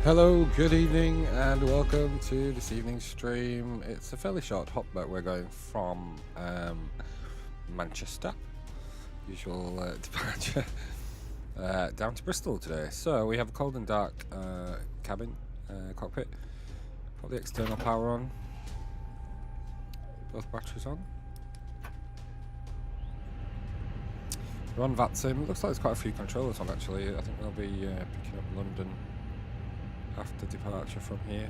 Hello, good evening, and welcome to this evening's stream. It's a fairly short hop, but we're going from Manchester, usual departure, down to Bristol today. So we have a cold and dark cabin, cockpit. Put the external power on, both batteries on. We're on VATSIM. Looks like there's quite a few controllers on actually. I think they'll be picking up London after departure from here.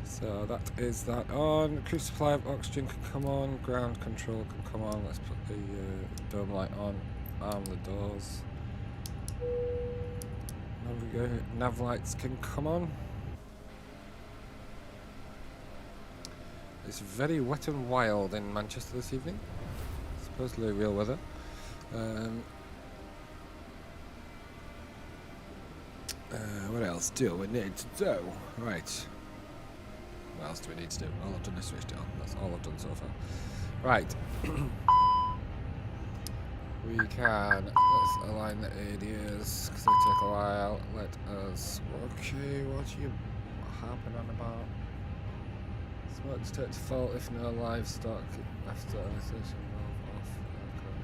So that is that on. Cruise supply of oxygen can come on, ground control can come on. Let's put the dome light on, arm the doors. Nav lights can come on. It's very wet and wild in Manchester this evening. Supposedly real weather. What else do we need to do? Right. What else do we need to do? All I've done is switched it on. That's all I've done so far. Right. We can. Let's align the ADs because they take a while. Let us. Okay, what are you harping on about? Smoke detector fault if no livestock after isolation valve off. Okay.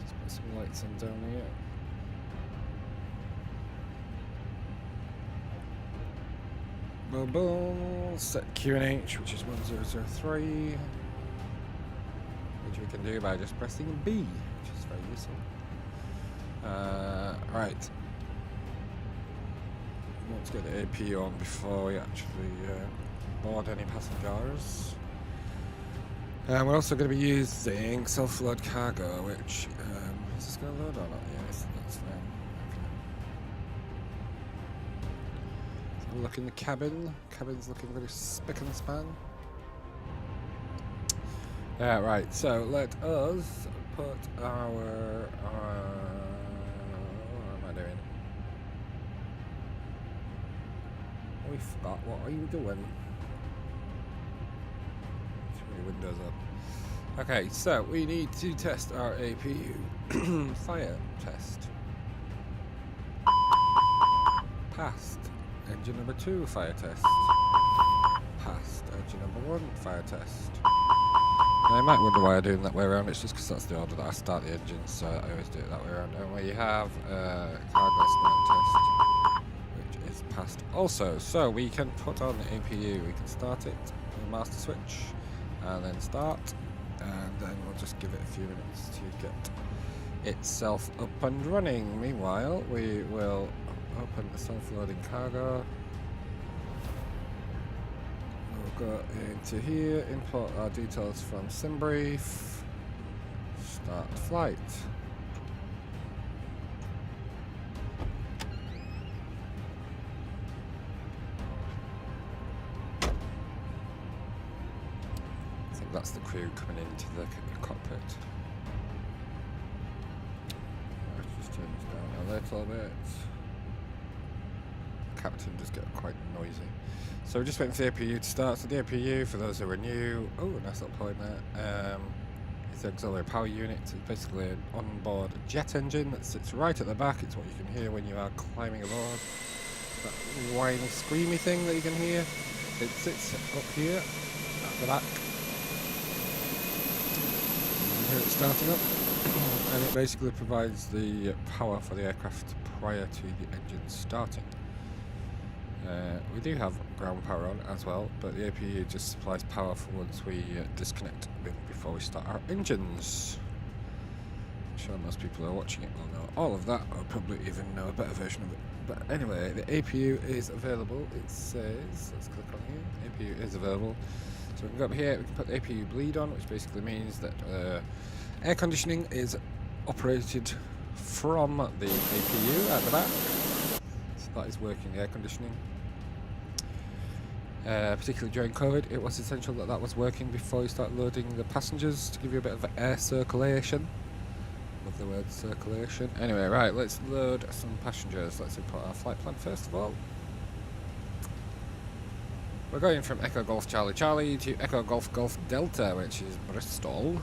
Just put some lights on down here. Boom, boom. Set QNH, which is 1003. Which we can do by just pressing B, which is very useful. Right. We want to get the AP on before we actually board any passengers. We're also going to be using self-load cargo, which is this going to load or not? Yes, that's fine. Look in the cabin. Cabin's looking very spick and span. Yeah, right. So let us put our. What am I doing? We forgot. What are you doing? Turn your windows up. Okay, so we need to test our APU fire test. Passed. Engine number 2 fire test. Passed. Engine number 1 fire test. Now you might wonder why I'm doing that way around. It's just because that's the order that I start the engine, so I always do it that way around. And we have cargo smoke test, which is passed also. So we can put on the APU. We can start it with the master switch, and then start, and then we'll just give it a few minutes to get itself up and running. Meanwhile, we will open the self-loading cargo. We'll go into here, import our details from SimBrief, start flight. I think that's the crew coming into the cockpit. Let's just turn this down a little bit. Captain does get quite noisy. So we're just waiting for the APU to start. So the APU, for those who are new, oh, nice little point there, it's the auxiliary power unit. It's basically an onboard jet engine that sits right at the back. It's what you can hear when you are climbing aboard. That whiny, screamy thing that you can hear. It sits up here at the back. You hear it starting up. And it basically provides the power for the aircraft prior to the engine starting. We do have ground power on as well, but the APU just supplies power for once we disconnect before we start our engines. I'm sure most people who are watching it will know all of that, or probably even know a better version of it. But anyway, the APU is available. It says, let's click on here, APU is available. So we can go up here, we can put the APU bleed on, which basically means that air conditioning is operated from the APU at the back. So that is working air conditioning. Particularly during COVID, it was essential that that was working before you start loading the passengers to give you a bit of air circulation. Love the word circulation. Anyway, right, let's load some passengers. Let's import our flight plan first of all. We're going from Echo Golf Charlie Charlie to Echo Golf Golf Delta, which is Bristol.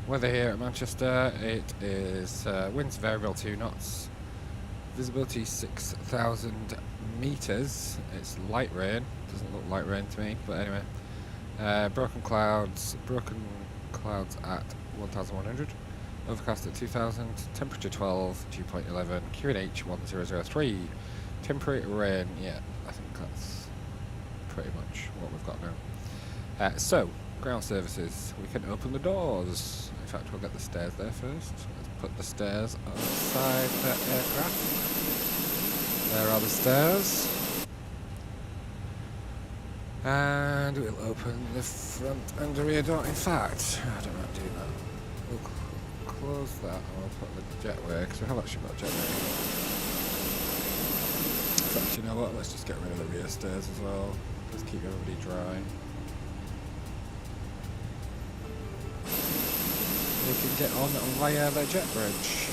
Weather here at Manchester, it is winds variable 2 knots, Visibility 6,000 meters. It's light rain. Doesn't look light rain to me, but anyway. Broken clouds at 1,100. Overcast at 2,000. Temperature 12. Dew point 11. QNH 1003. Temporary rain. Yeah, I think that's pretty much what we've got now. So, ground services. We can open the doors. In fact, we'll get the stairs there first. Let's put the stairs outside the aircraft. There are the stairs. And we'll open the front and rear door. In fact, I don't know how to do that. We'll close that and we'll put the jetway, because we have actually got a jetway. In fact, you know what? Let's just get rid of the rear stairs as well. Let's keep everybody dry. We can get on via the jet bridge.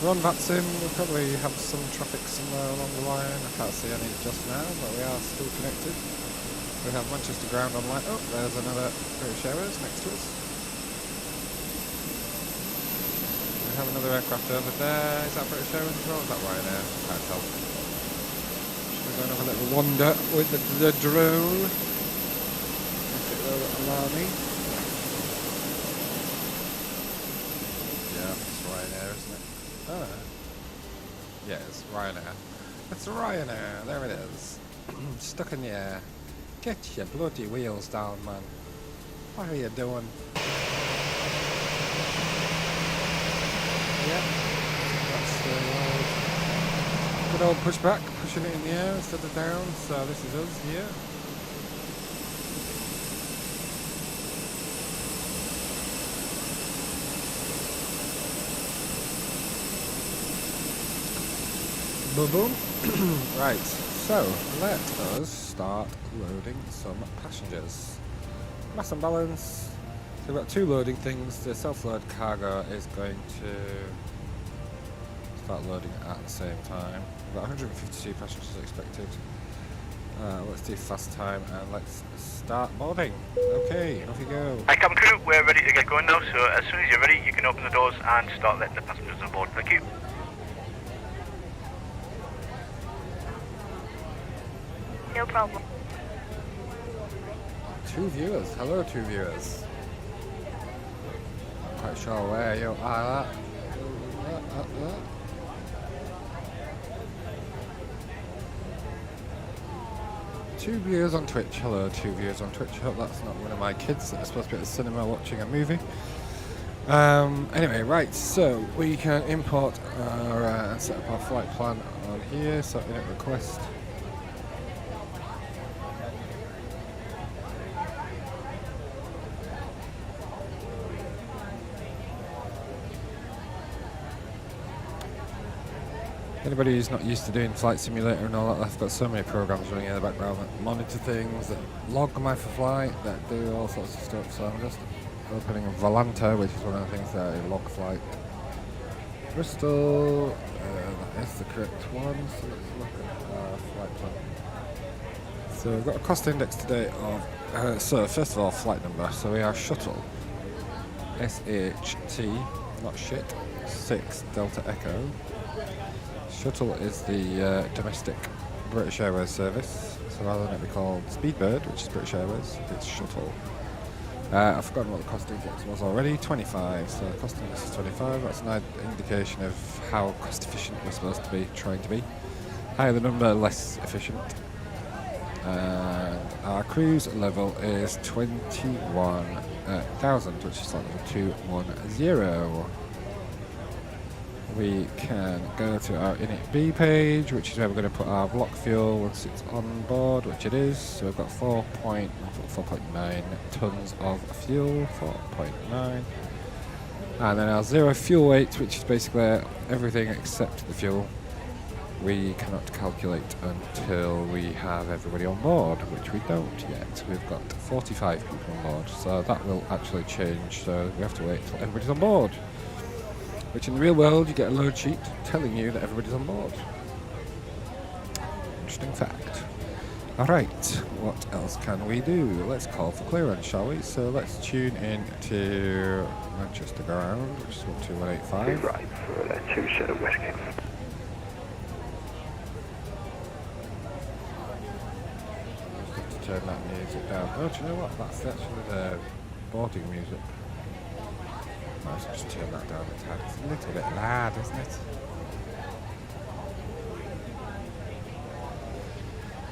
We're on VATSIM. We'll probably have some traffic somewhere along the line. I can't see any just now, but we are still connected. We have Manchester ground online. Oh, there's another British Airways next to us. We have another aircraft over there. Is that British Airways as well? Is that Ryanair? Can't tell. Should we go and have a little wander with the drone? If it will allow me. Yeah, it's Ryanair, isn't it? Oh. Yeah, it's Ryanair. It's Ryanair. There it is. Stuck in the air. Get your bloody wheels down, man. What are you doing? Yeah. That's the good old pushback, pushing it in the air instead of down. So this is us here. Boom boom. Right, so let us start loading some passengers. Mass and balance. So we've got two loading things. The self-load cargo is going to start loading at the same time. We've got 152 passengers expected. Let's do fast time and let's start boarding. Okay, off you go. Hi cabin crew, we're ready to get going now, so as soon as you're ready you can open the doors and start letting the passengers on board. Thank you. No problem. Two viewers. Hello, two viewers. Not quite sure where you are. Two viewers on Twitch. Hello, two viewers on Twitch. Hope that's not one of my kids that are supposed to be at the cinema watching a movie. Anyway, right, so we can import our set up our flight plan on here. So init request. Anybody who's not used to doing Flight Simulator and all that, I've got so many programs running in the background that monitor things, that log my flight, that do all sorts of stuff. So I'm just opening a Volanta, which is one of the things that I log flight. Bristol, that is the correct one, so let's look at our flight plan. So we've got a cost index today of, so first of all, flight number. So we are shuttle, SHT, not shit, 6 Delta Echo. Shuttle is the domestic British Airways service, so rather than it be called Speedbird, which is British Airways, it's Shuttle. I've forgotten what the cost index was already, 25, so the cost index is 25, that's an indication of how cost efficient we're supposed to be, trying to be. Higher the number, less efficient. And our cruise level is 21,000, which is flight level 210. We can go to our init B page, which is where we're going to put our block fuel once it's on board, which it is. So we've got 4.9 tons of fuel, 4.9. And then our zero fuel weight, which is basically everything except the fuel, we cannot calculate until we have everybody on board, which we don't yet. We've got 45 people on board, so that will actually change. So we have to wait till everybody's on board. Which in the real world, you get a load sheet telling you that everybody's on board. Interesting fact. Alright, what else can we do? Let's call for clearance, shall we? So let's tune in to Manchester ground, which is 12185. Right for 27 Whiskey. turn that music down. Oh, do you know what? That's actually the boarding music. Let's just turn that down a tad. It's a little bit loud, isn't it?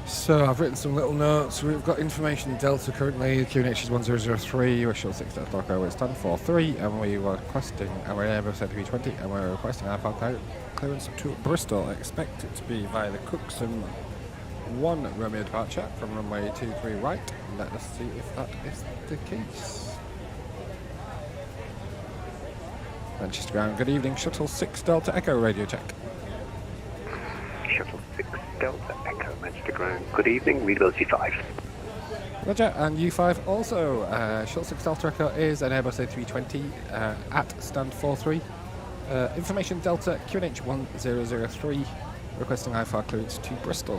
So I've written some little notes. We've got information Delta currently. QNH is 1003. We're short 6 Delta Echo. It's 1043, and we were requesting. And we're in Airbus A320, and we're requesting our clearance to Bristol. Expect it to be via the Cookson 1 Romeo departure from runway 23 right. Let us see if that is the case. Manchester ground. Good evening. Shuttle 6 Delta Echo radio check. Shuttle 6 Delta Echo, Manchester ground. Good evening, readability 5. Roger, and U5 also. Shuttle 6 Delta Echo is an Airbus A320 at stand 43. Information Delta QNH 1003, requesting IFR clearance to Bristol.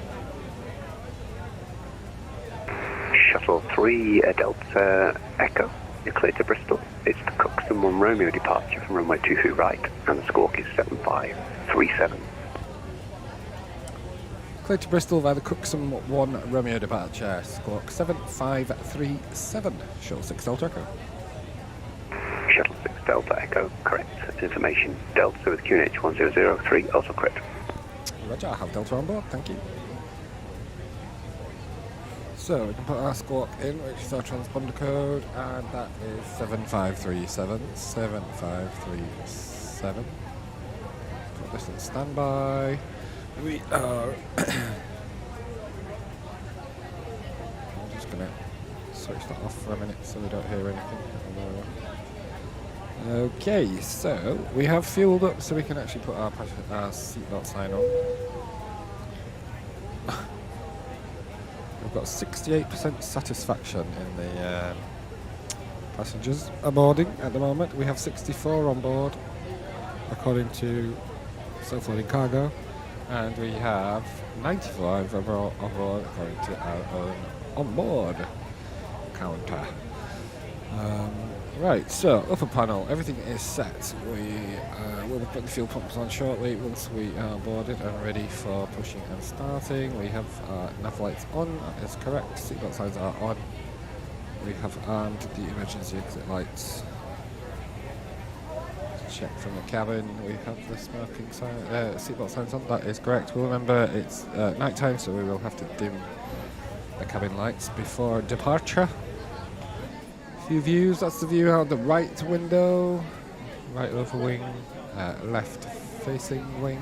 Shuttle 3 Delta Echo, you're clear to Bristol. It's the Cookson 1 Romeo departure from runway 23 right, and the squawk is 7537. Clear to Bristol via the Cookson 1 Romeo departure, squawk 7537, Shuttle 6 Delta Echo. Shuttle 6 Delta Echo, correct. Information Delta with QNH 1003, also correct. Roger, I have Delta on board, thank you. So we can put our squawk in, which is our transponder code, and that is 7537, 7537. Put this in standby. We are I'm just going to switch that off for a minute so we don't hear anything. Okay, so we have fueled up so we can actually put our seatbelt sign on. We've got 68% satisfaction in the passengers boarding at the moment. We have 64 on board according to self-loading cargo. And we have 95 overall according to our own onboard counter. Right, so upper panel, everything is set. We will be putting the fuel pumps on shortly once we are boarded and ready for pushing and starting. We have nav lights on, that is correct. Seatbelt signs are on. We have armed the emergency exit lights. Check from the cabin, we have the smoking sign, seatbelt signs on, that is correct. We'll remember it's night time, so we will have to dim the cabin lights before departure. Few views, that's the view out the right window, right over wing, left facing wing.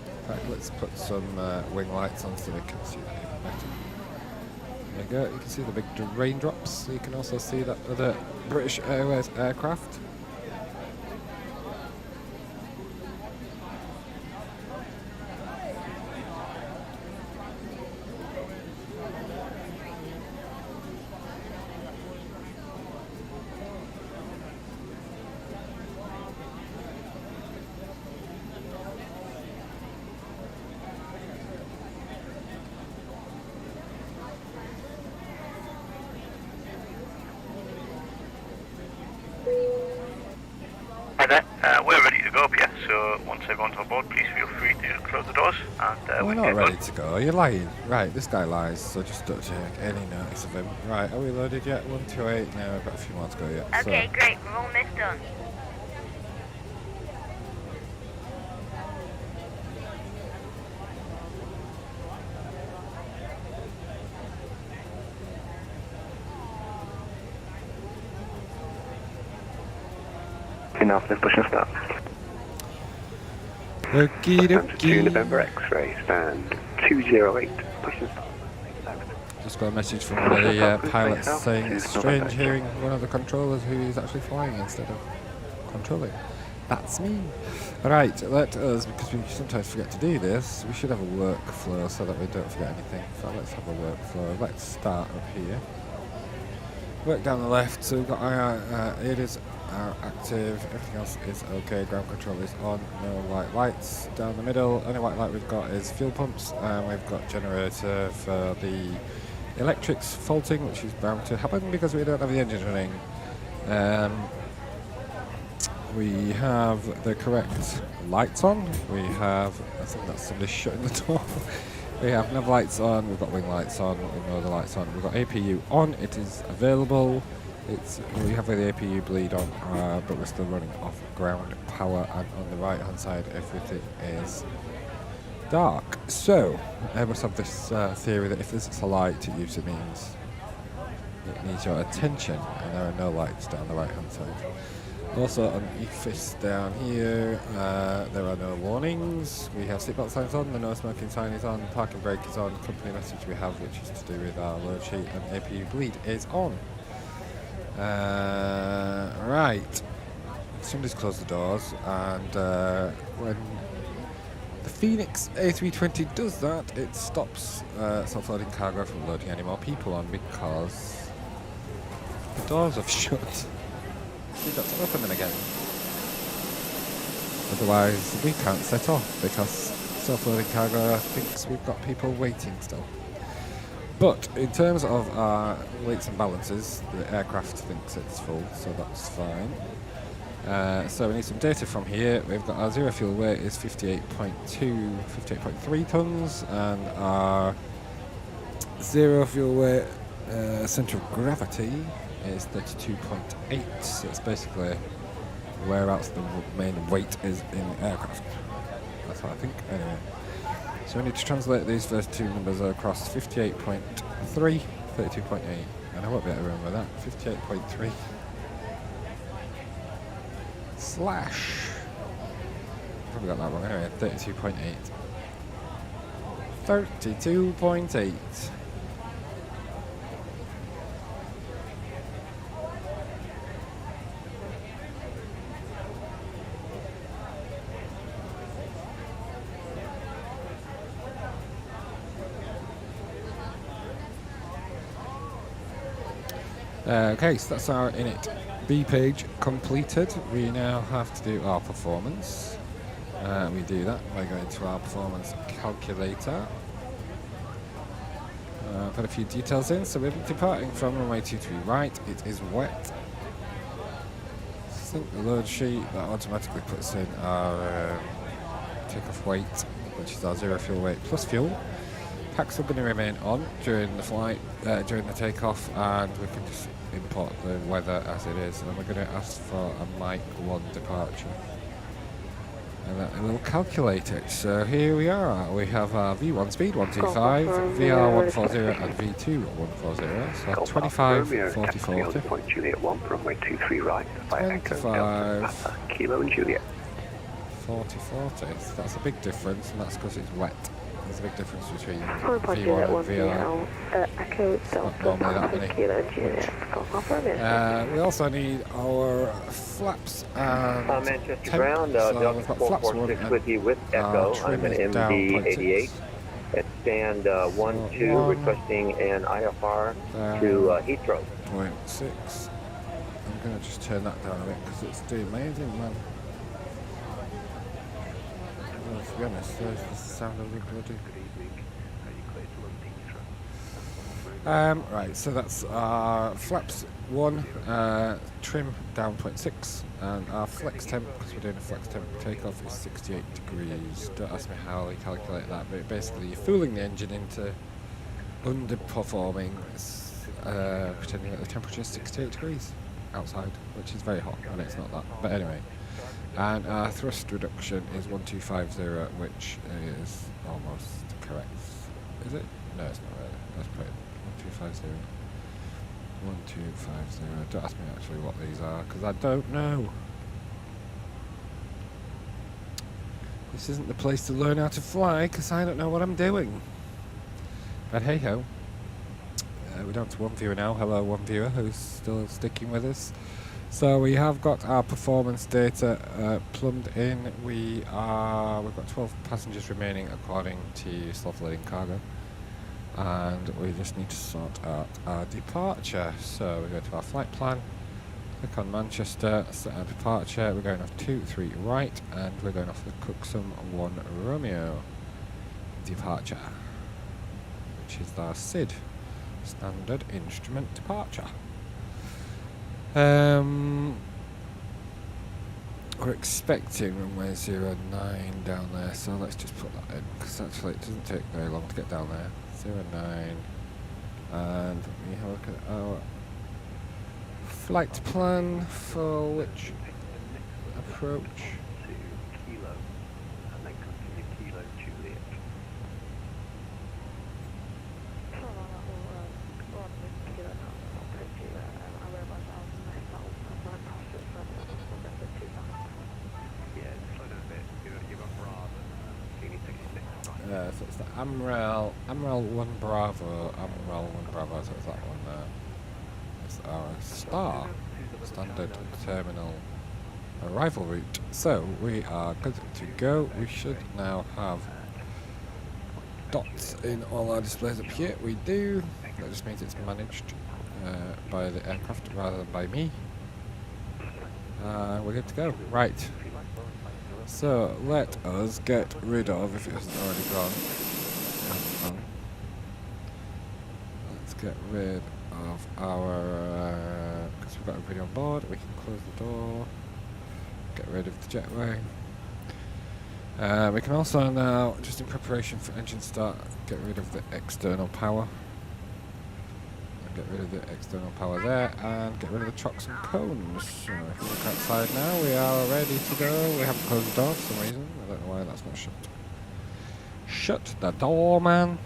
In fact, let's put some wing lights on so we can see that even better. There you go, you can see the big raindrops, you can also see that other British Airways aircraft. We're ready to go up here, so once everyone's on board, please feel free to close the doors. And We're not ready to go, you're lying. Right, this guy lies, so just don't take any notice of him. Right, are we loaded yet? 128, no, we've got a few more to go yet. Okay, so. great. We're almost done. Enough, let's push and start. Okie Stand to 2 dokie. November X-ray, stand 208, push and start. Just got a message from one of the pilots saying it's strange hearing one of the controllers who is actually flying instead of controlling. That's me. Right, let us, because we sometimes forget to do this, we should have a workflow so that we don't forget anything. So let's have a workflow. Let's start up here. Work down the left, so we've got our AIDs are active, everything else is okay, ground control is on, no white lights. Down the middle, only white light we've got is fuel pumps, and we've got generator for the electrics faulting, which is bound to happen because we don't have the engine running. We have the correct lights on, we have, I think that's somebody shutting the door. We have nav lights on, we've got wing lights on, we've got no other lights on. We've got APU on, it is available. We have the APU bleed on, but we're still running off ground power, and on the right hand side everything is dark. So, I must have this theory that if this is a light, it usually means it needs your attention, and there are no lights down the right hand side. Also on EFIS down here, there are no warnings. We have seatbelt signs on, the no smoking sign is on, parking brake is on, company message we have, which is to do with our load sheet, and APU bleed is on. Right, somebody's closed the doors, and when the Fenix A320 does that, it stops self-loading cargo from loading any more people on because the doors have shut. We've got to open them again. Otherwise, we can't set off because self-loading cargo thinks we've got people waiting still. But in terms of our weights and balances, the aircraft thinks it's full, so that's fine. So we need some data from here. We've got our zero fuel weight is 58.3 tons, and our zero fuel weight centre of gravity is 32.8. So it's basically whereabouts the main weight is in the aircraft. That's what I think. Anyway, so we need to translate these first two numbers across: 58.3, 32.8, and I won't be able to remember that. 58.3 slash. I've probably got that wrong. Anyway, 32.8. 32.8. Okay, so that's our init B page completed. We now have to do our performance. We do that by going to our performance calculator. Put a few details in. So we're departing from runway 23 right. It is wet. Sync the load sheet. That automatically puts in our takeoff weight, which is our zero fuel weight plus fuel. Packs are going to remain on during the flight, during the takeoff, and we can just import the weather as it is. And we're going to ask for a Mach 1 departure, and that will calculate it. So here we are. We have our V1 speed 125, VR 140, and V2 140. So 25, 40, 40. Point Juliet 1 from runway 23 right. 25, Kilo and Juliet. 40, 40. So that's a big difference, and that's because it's wet. There's a big difference between V1 and VR. Normally that many. We also need our flaps and Manchester temp. ground, So Delta we've got flaps 1 446 with you with Echo. I'm an MD88 at stand 1-2, requesting an IFR to Heathrow. 0.6. I'm going to just turn that down a bit because it's doing amazing, man. Well, to be honest, there's the sound of the bloody. Right, so that's our flaps 1, trim down 0.6, and our flex temp, because we're doing a flex temp takeoff, is 68 degrees. Don't ask me how they calculate that, but basically you're fooling the engine into underperforming, pretending that the temperature is 68 degrees outside, which is very hot, and it's not that. But anyway, and our thrust reduction is 1250, which is almost correct. Is it? No, it's not really. Let's put it 1250. 1250. Don't ask me actually what these are, because I don't know. This isn't the place to learn how to fly, because I don't know what I'm doing. But hey ho. We're down to one viewer now. Hello, one viewer who's still sticking with us. So we have got our performance data plumbed in. We've got 12 passengers remaining according to self-loading cargo. And we just need to sort out our departure. So we go to our flight plan, click on Manchester, set our departure. We're going off 23 right, and we're going off the Cooksum 1 Romeo departure, which is our SID, standard instrument departure. we're expecting runway 09 down there, so let's just put that in, because actually it doesn't take very long to get down there. 09, and we have a look at our flight plan for which approach. So it's the Amrel 1 Bravo, so it's that one there. It's our star, standard terminal arrival route. So we are good to go. We should now have dots in all our displays up here. We do. That just means it's managed by the aircraft rather than by me. We're good to go. Right. So let us get rid of, if it hasn't already gone, let's get rid of our, because we've got everybody on board, we can close the door, get rid of the jetway. We can also now, just in preparation for engine start, get rid of the external power. Get rid of the external power there and get rid of the chocks and cones. So if we look outside now, we are ready to go. We haven't closed the door for some reason. I don't know why that's not shut. Shut the door, man.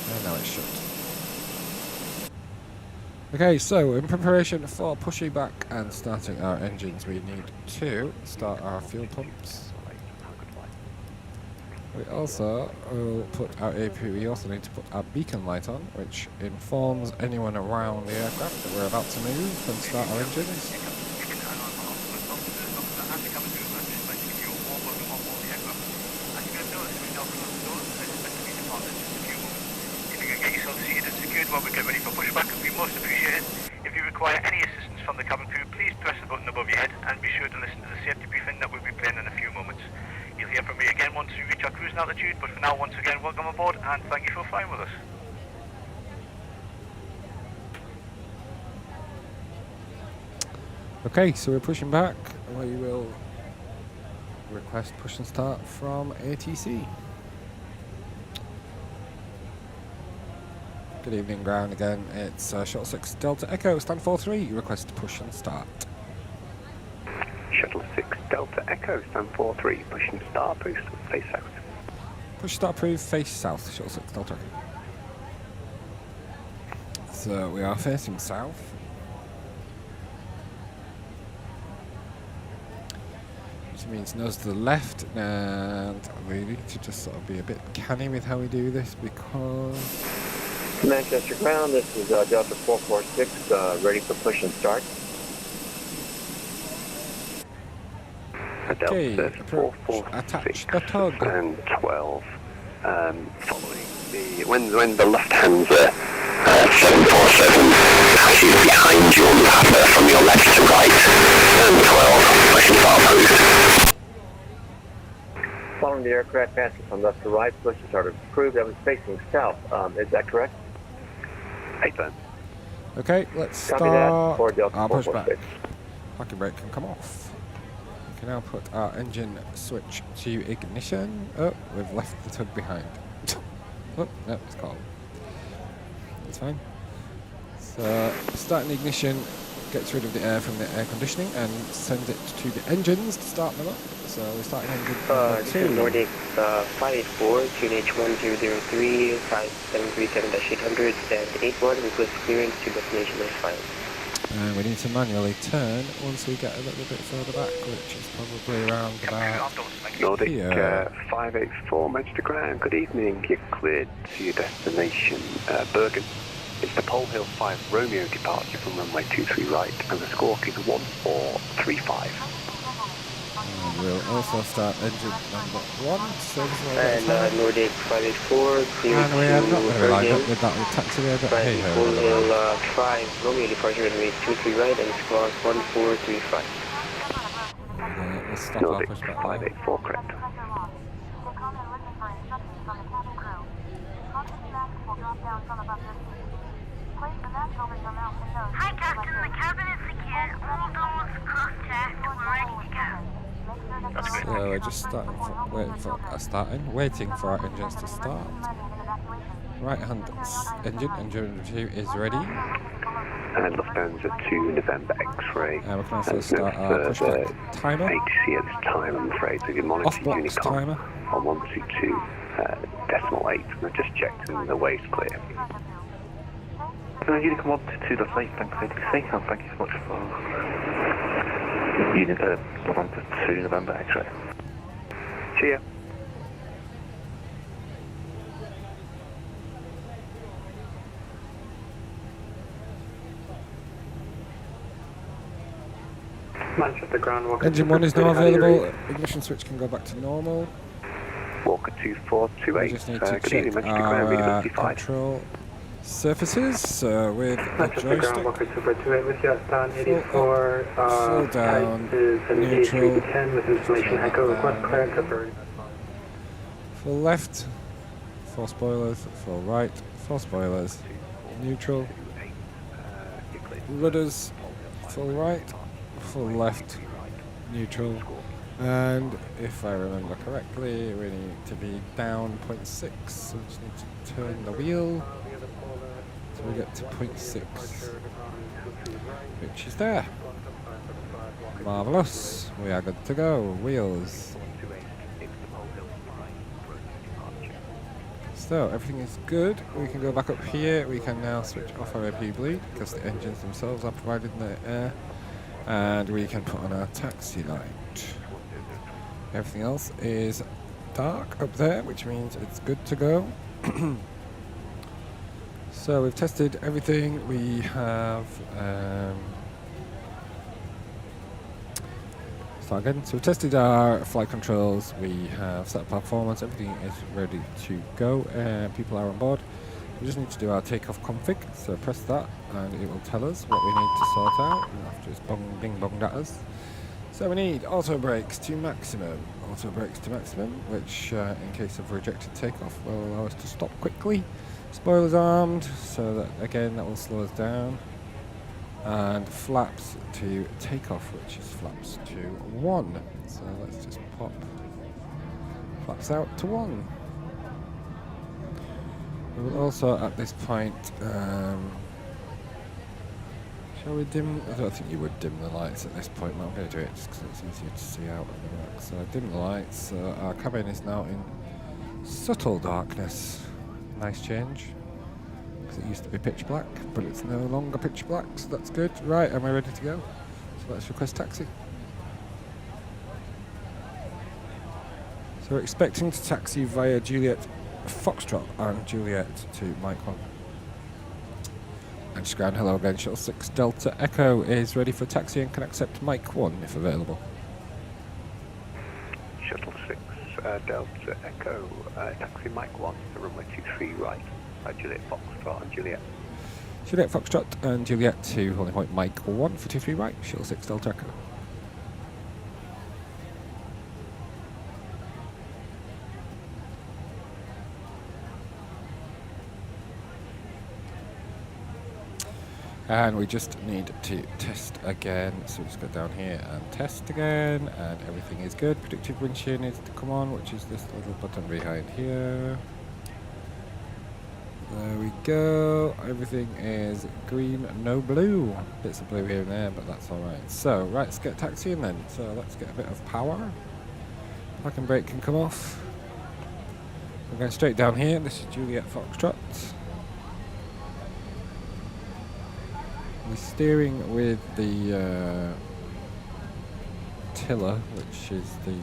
And now it's shut. Okay, so in preparation for pushing back and starting our engines, we need to start our fuel pumps. We also will put our AP. We also need to put our beacon light on, which informs anyone around the aircraft that we're about to move and start our engines. While we get ready for pushback, it would be most appreciated. If you require any assistance from the cabin crew, please press the button above your head and be sure to listen to the safety briefing that we'll be playing in a few moments. You'll hear from me again once we reach our cruising altitude, but for now, once again, welcome aboard and thank you for flying with us. Okay, so we're pushing back. We will request push and start from ATC. Good evening, ground again. It's Shuttle 6 Delta Echo, stand 43, request push and start. Shuttle 6 Delta Echo, stand 43, push and start, boost, face south. Push start approved, face south, Shuttle 6 Delta Echo. So we are facing south. Which means nose to the left, and we need to just sort of be a bit canny with how we do this because... Manchester ground, this is Delta 446, ready for push and start. Okay, approach, attach the tug. And 12, following the, when the left hand's 747 passes behind you on the path from your left to right, and 12, push and start approved. Following the aircraft passing from left to right, push and start approved. That was facing south, is that correct? Okay, let's start our pushback. Parking brake can come off. We can now put our engine switch to ignition. Oh, we've left the tug behind. Oh, no, it's gone. That's fine. So, starting the ignition gets rid of the air from the air conditioning and sends it to the engines to start them up. So we're starting engine number 2. This is Nordic 584, QNH 1003, 5737-800, and 81, request clearance to destination is filed. And we need to manually turn once we get a little bit further back, which is probably around about Nordic here. 584, Manchester ground, good evening, you're cleared to your destination, Bergen. It's the Pole Hill 5 Romeo departure from runway 23 right, and the squawk is 1435. And we'll also start engine number 1, service and Nordic 584, and we are not going to line up with that taxiway, but hey ho. Pole Hill 5 Romeo departure runway 23 right, and squawk 1435. We'll stop Nordic our pushback 584, correct. Hi, Captain. The cabin is secured. All doors cross-check. we're just waiting for our engines to start. Right hand engine 2 is ready. And Lufthansa 2 November X-ray. And we can also start our push back timer. ATC at this time, I'm afraid. So you monitor Off-box Unicom timer. on 122.8. And I just checked and the way's clear. Unicom 122, that's 8, thanks ATC, and thank you so much for Lufthansa 2 November X-ray. See ya. Manchester Ground Walker. Engine 1 is now available. Ignition switch can go back to normal. Walker 2428. We just need to check our control surfaces with the Manchester Ground joystick. Walker Super 28 with you, stand 84. Full down, Type is an neutral. A310 with installation echo. Request clearance of burn. Full left, 4 spoilers. Full right, 4 spoilers. Neutral. Rudders, full right, full left, neutral. And if I remember correctly, we need to be down 0.6, so we just need to turn the wheel so we get to 0.6, which is there. Marvellous, we are good to go. Wheels. So everything is good. We can go back up here. We can now switch off our AP bleed because the engines themselves are provided in the air, and we can put on our taxi light. Everything else is dark up there, which means it's good to go. So we've tested everything. We have start again. So we've tested our flight controls. We have set up our performance. Everything is ready to go. People are on board. We just need to do our takeoff config. So press that, and it will tell us what we need to sort out after it's bing bonged at us. So we need auto brakes to maximum. Auto brakes to maximum, which in case of rejected takeoff will allow us to stop quickly. Spoilers armed, so that again that will slow us down. And flaps to takeoff, which is flaps to 1. So let's just pop flaps out to 1. We will also at this point, shall we dim? I don't think you would dim the lights at this point, but I'm going to do it just because it's easier to see out in the work. So dim the lights. So our cabin is now in subtle darkness. Nice change. It used to be pitch black, but it's no longer pitch black, so that's good. Right, am I ready to go? So let's request taxi. So we're expecting to taxi via Juliet Foxtrot and Juliet to Mike 1. And just ground hello again, Shuttle 6 Delta Echo is ready for taxi and can accept Mike 1 if available. Shuttle 6 Delta Echo, taxi Mike 1 to runway 23 right. Juliet Foxtrot and Juliet. Juliet Foxtrot and Juliet to holding point Mike 1 for 23 right, Shuttle 6 Delta Echo. And we just need to test again, so just go down here and test again, and everything is good. Predicted wind shear needs to come on, which is this little button behind here. There we go, everything is green, no blue. Bits of blue here and there, but that's alright. So, right, let's get taxiing then. So let's get a bit of power. Park and brake can come off. We're going straight down here, this is Juliet Foxtrot. We're steering with the tiller, which is the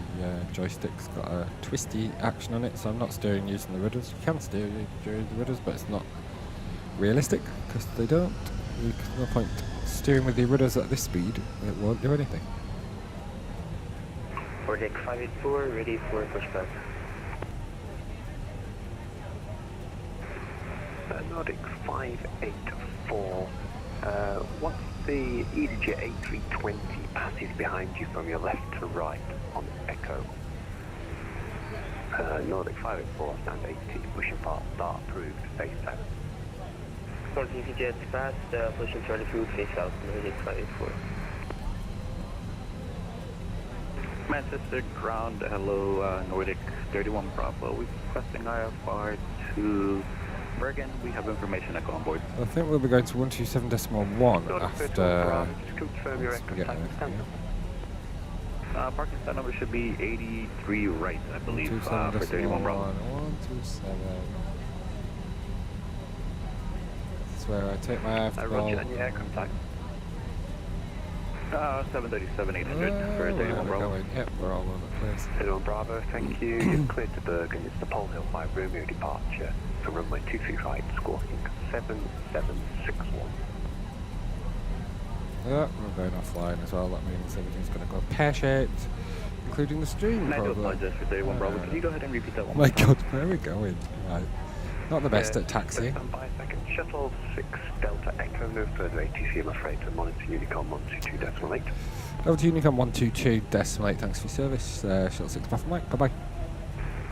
joystick's got a twisty action on it, so I'm not steering using the rudders. You can steer using the rudders, but it's not realistic because they don't. There's no point steering with the rudders at this speed, it won't do anything. Nordic 584, ready for pushback. Nordic 584. What's the EasyJet A320 passes behind you from your left to right on Echo? Nordic 584, stand 80, pushing part start approved, face out. Nordic EasyJet fast, pushing 30 foot, face out, Nordic 584. Manchester ground, hello, Nordic 31 Bravo. We're requesting IFR to Bergen. We have information echo on board. I think we'll be going to 127.1 after. Confirm your once we get everything. Parking spot number should be 83 right, I believe, for 31 Bravo. 127. That's where I take my afterglow. Roger, and your aircraft type? 737-800 for 31 Bravo. Yep, we're all over the place. 31 Bravo, thank you. You're cleared to Bergen. It's the Pole Hill 5 Romeo departure for runway 23 right, squawking 7761. Yeah, we're going offline as well. That means everything's going to go pear-shaped, including the stream. I do probably. apologize for 31 Bravo. Can you go ahead and repeat that one? My God, where are we going? Right. Not the best at taxi. Stand by a second. Shuttle 6 Delta Echo, no further ATC, I'm afraid, to monitor Unicom 122.8. Over to Unicom 122.8. Thanks for your service. Shuttle 6 Bravo Mike. Bye-bye.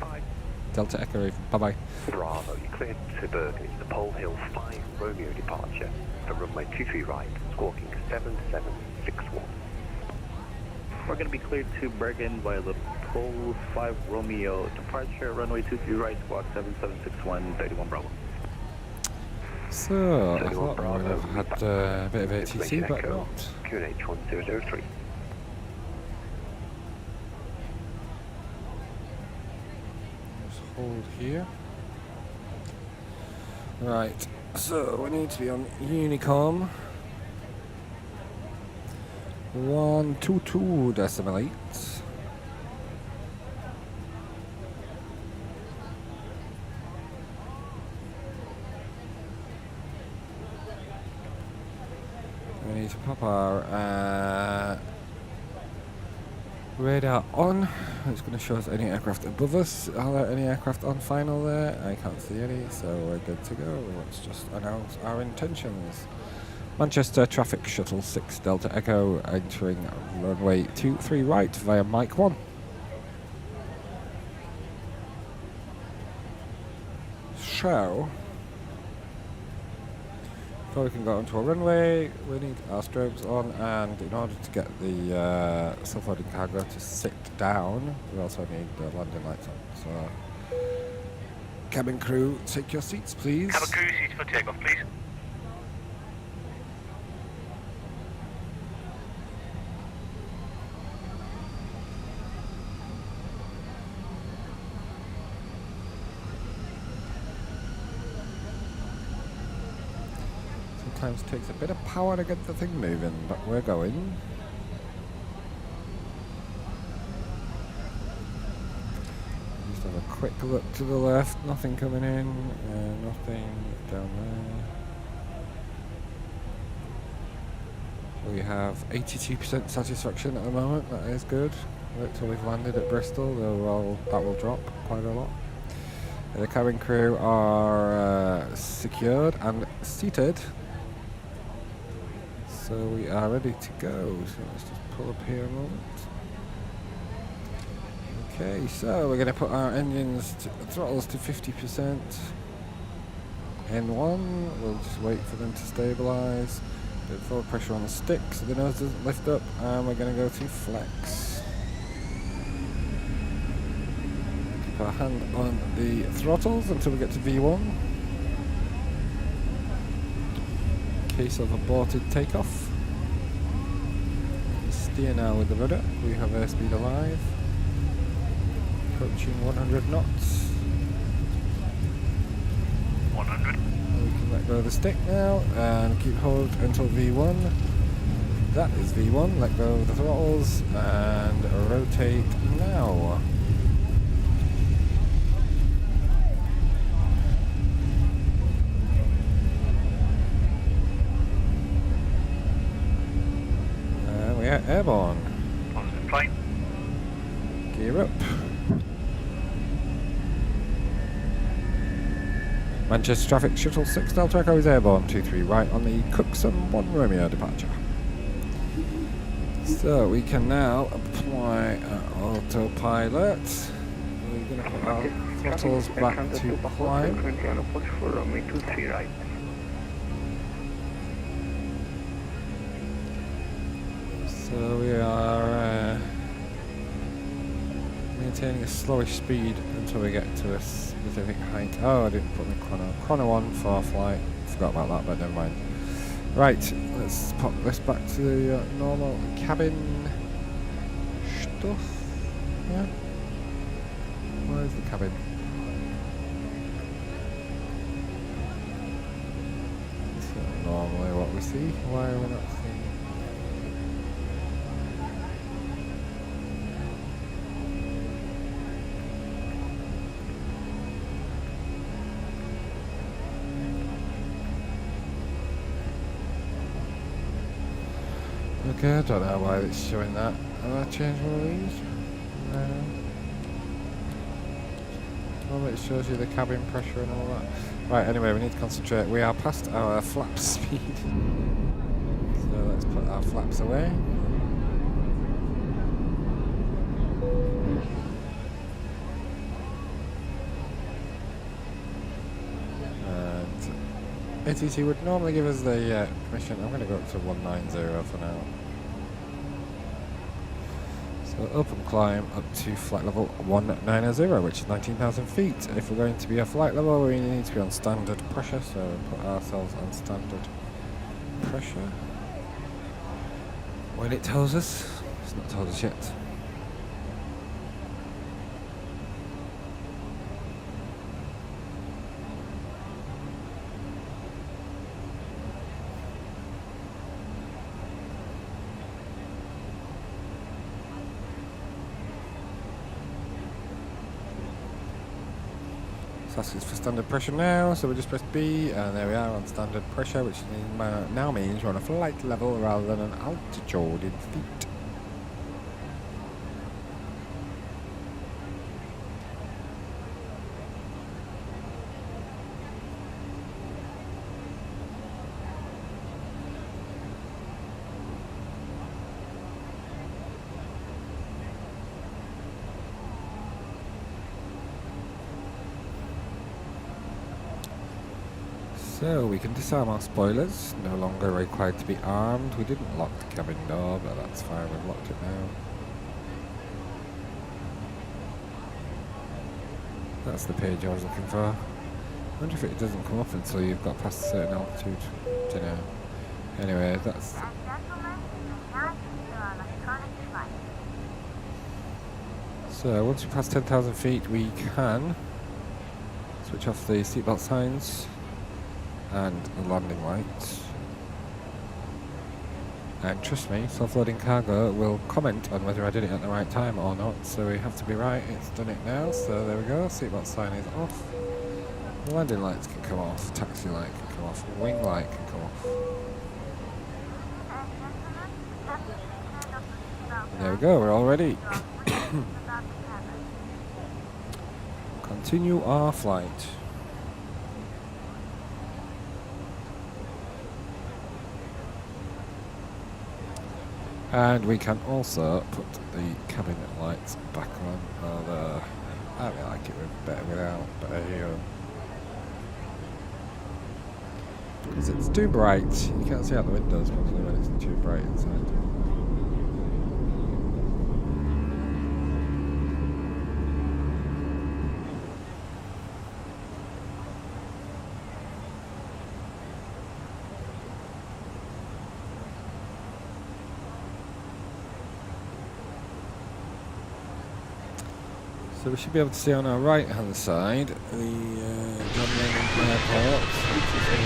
Bye. Delta Echo. Bye-bye. Bravo, you're cleared to Bergen. It's the Pole Hill 5 Romeo departure for runway 23 right, squawking 7761. We're going to be cleared to Bergen via the Pole 5 Romeo departure, runway 23 right, squawk 7761, 31 Bravo. So, I thought we would have had a bit of ATC, but not. QNH 1003. Just hold here. Right, so we need to be on Unicom 122.8. We need to pop our radar on. It's going to show us any aircraft above us. Are there any aircraft on final there? I can't see any, so we're good to go. Let's just announce our intentions. Manchester Traffic Shuttle 6 Delta Echo entering runway 23 right via Mike 1. So, before we can go onto a runway, we need our strobes on, and in order to get the self-loading cargo to sit down, we also need the landing lights on. So, cabin crew, take your seats, please. Cabin crew, seats for takeoff, please. Sometimes it takes a bit of power to get the thing moving, but we're going. Just have a quick look to the left, nothing coming in, nothing down there. We have 82% satisfaction at the moment, that is good. Wait till we've landed at Bristol, that will drop quite a lot. The cabin crew are secured and seated. So we are ready to go. So let's just pull up here a moment. Okay, so we're going to put our throttles to 50%. N1, we'll just wait for them to stabilise. Bit of forward pressure on the stick so the nose doesn't lift up, and we're going to go to flex. Keep our hand on the throttles until we get to V1. Case of aborted takeoff. Steer now with the rudder. We have airspeed alive. Approaching 100 knots. 100. We can let go of the stick now and keep hold until V1. That is V1. Let go of the throttles and rotate now. Yeah, airborne. Positive flight. Gear up. Manchester Traffic Shuttle 6 Delta Echo is airborne 23 right on the Cookson 1 Romeo departure. So we can now apply our autopilot. We're going to put our throttles back to climb. So we are maintaining a slowish speed until we get to a specific height. Oh, I didn't put my chrono. Chrono on for flight. Forgot about that, but never mind. Right, let's pop this back to the normal cabin stuff. Yeah. Where's the cabin? This is not normally what we see. Why are we not seeing? Okay, I don't know why it's showing that. Have I changed one of these? No. Oh, it shows you the cabin pressure and all that. Right, anyway, we need to concentrate. We are past our flap speed. So let's put our flaps away. And ATC would normally give us the permission. I'm going to go up to 190 for now. So open climb up to flight level 190, which is 19,000 feet. If we're going to be a flight level, we need to be on standard pressure, so put ourselves on standard pressure. When it tells us, it's not told us yet. Asks for standard pressure now, so we just press B, and there we are on standard pressure, which now means we're on a flight level rather than an altitude in feet. So we can disarm our spoilers, no longer required to be armed. We didn't lock the cabin door, but that's fine, we've locked it now. That's the page I was looking for. I wonder if it doesn't come up until you've got past a certain altitude. Dunno. Anyway, that's... So once we pass 10,000 feet, we can switch off the seatbelt signs and the landing lights. And trust me, self-loading cargo will comment on whether I did it at the right time or not, so we have to be right. It's done it now, so there we go. Seatbelt sign is off. The landing lights can come off, taxi light can come off, wing light can come off. And there we go, we're all ready. Continue our flight. And we can also put the cabin lights back on, although I really like it better without, but there you go. Because it's too bright, you can't see out the windows probably when it's too bright inside. So we should be able to see on our right hand side the John Lennon Airport, which is there.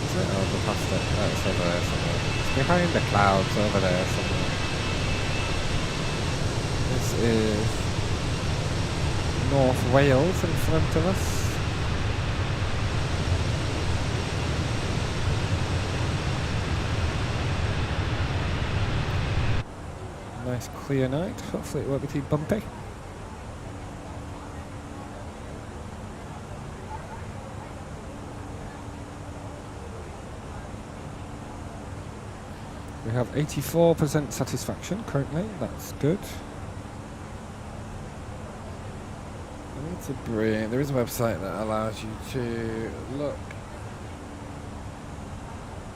Is it? Oh, we're past it. Oh, it's over there somewhere. It's behind the clouds over there somewhere. This is North Wales in front of us. Nice clear night, hopefully it won't be too bumpy. We have 84% satisfaction currently, that's good. I need to bring, there is a website that allows you to look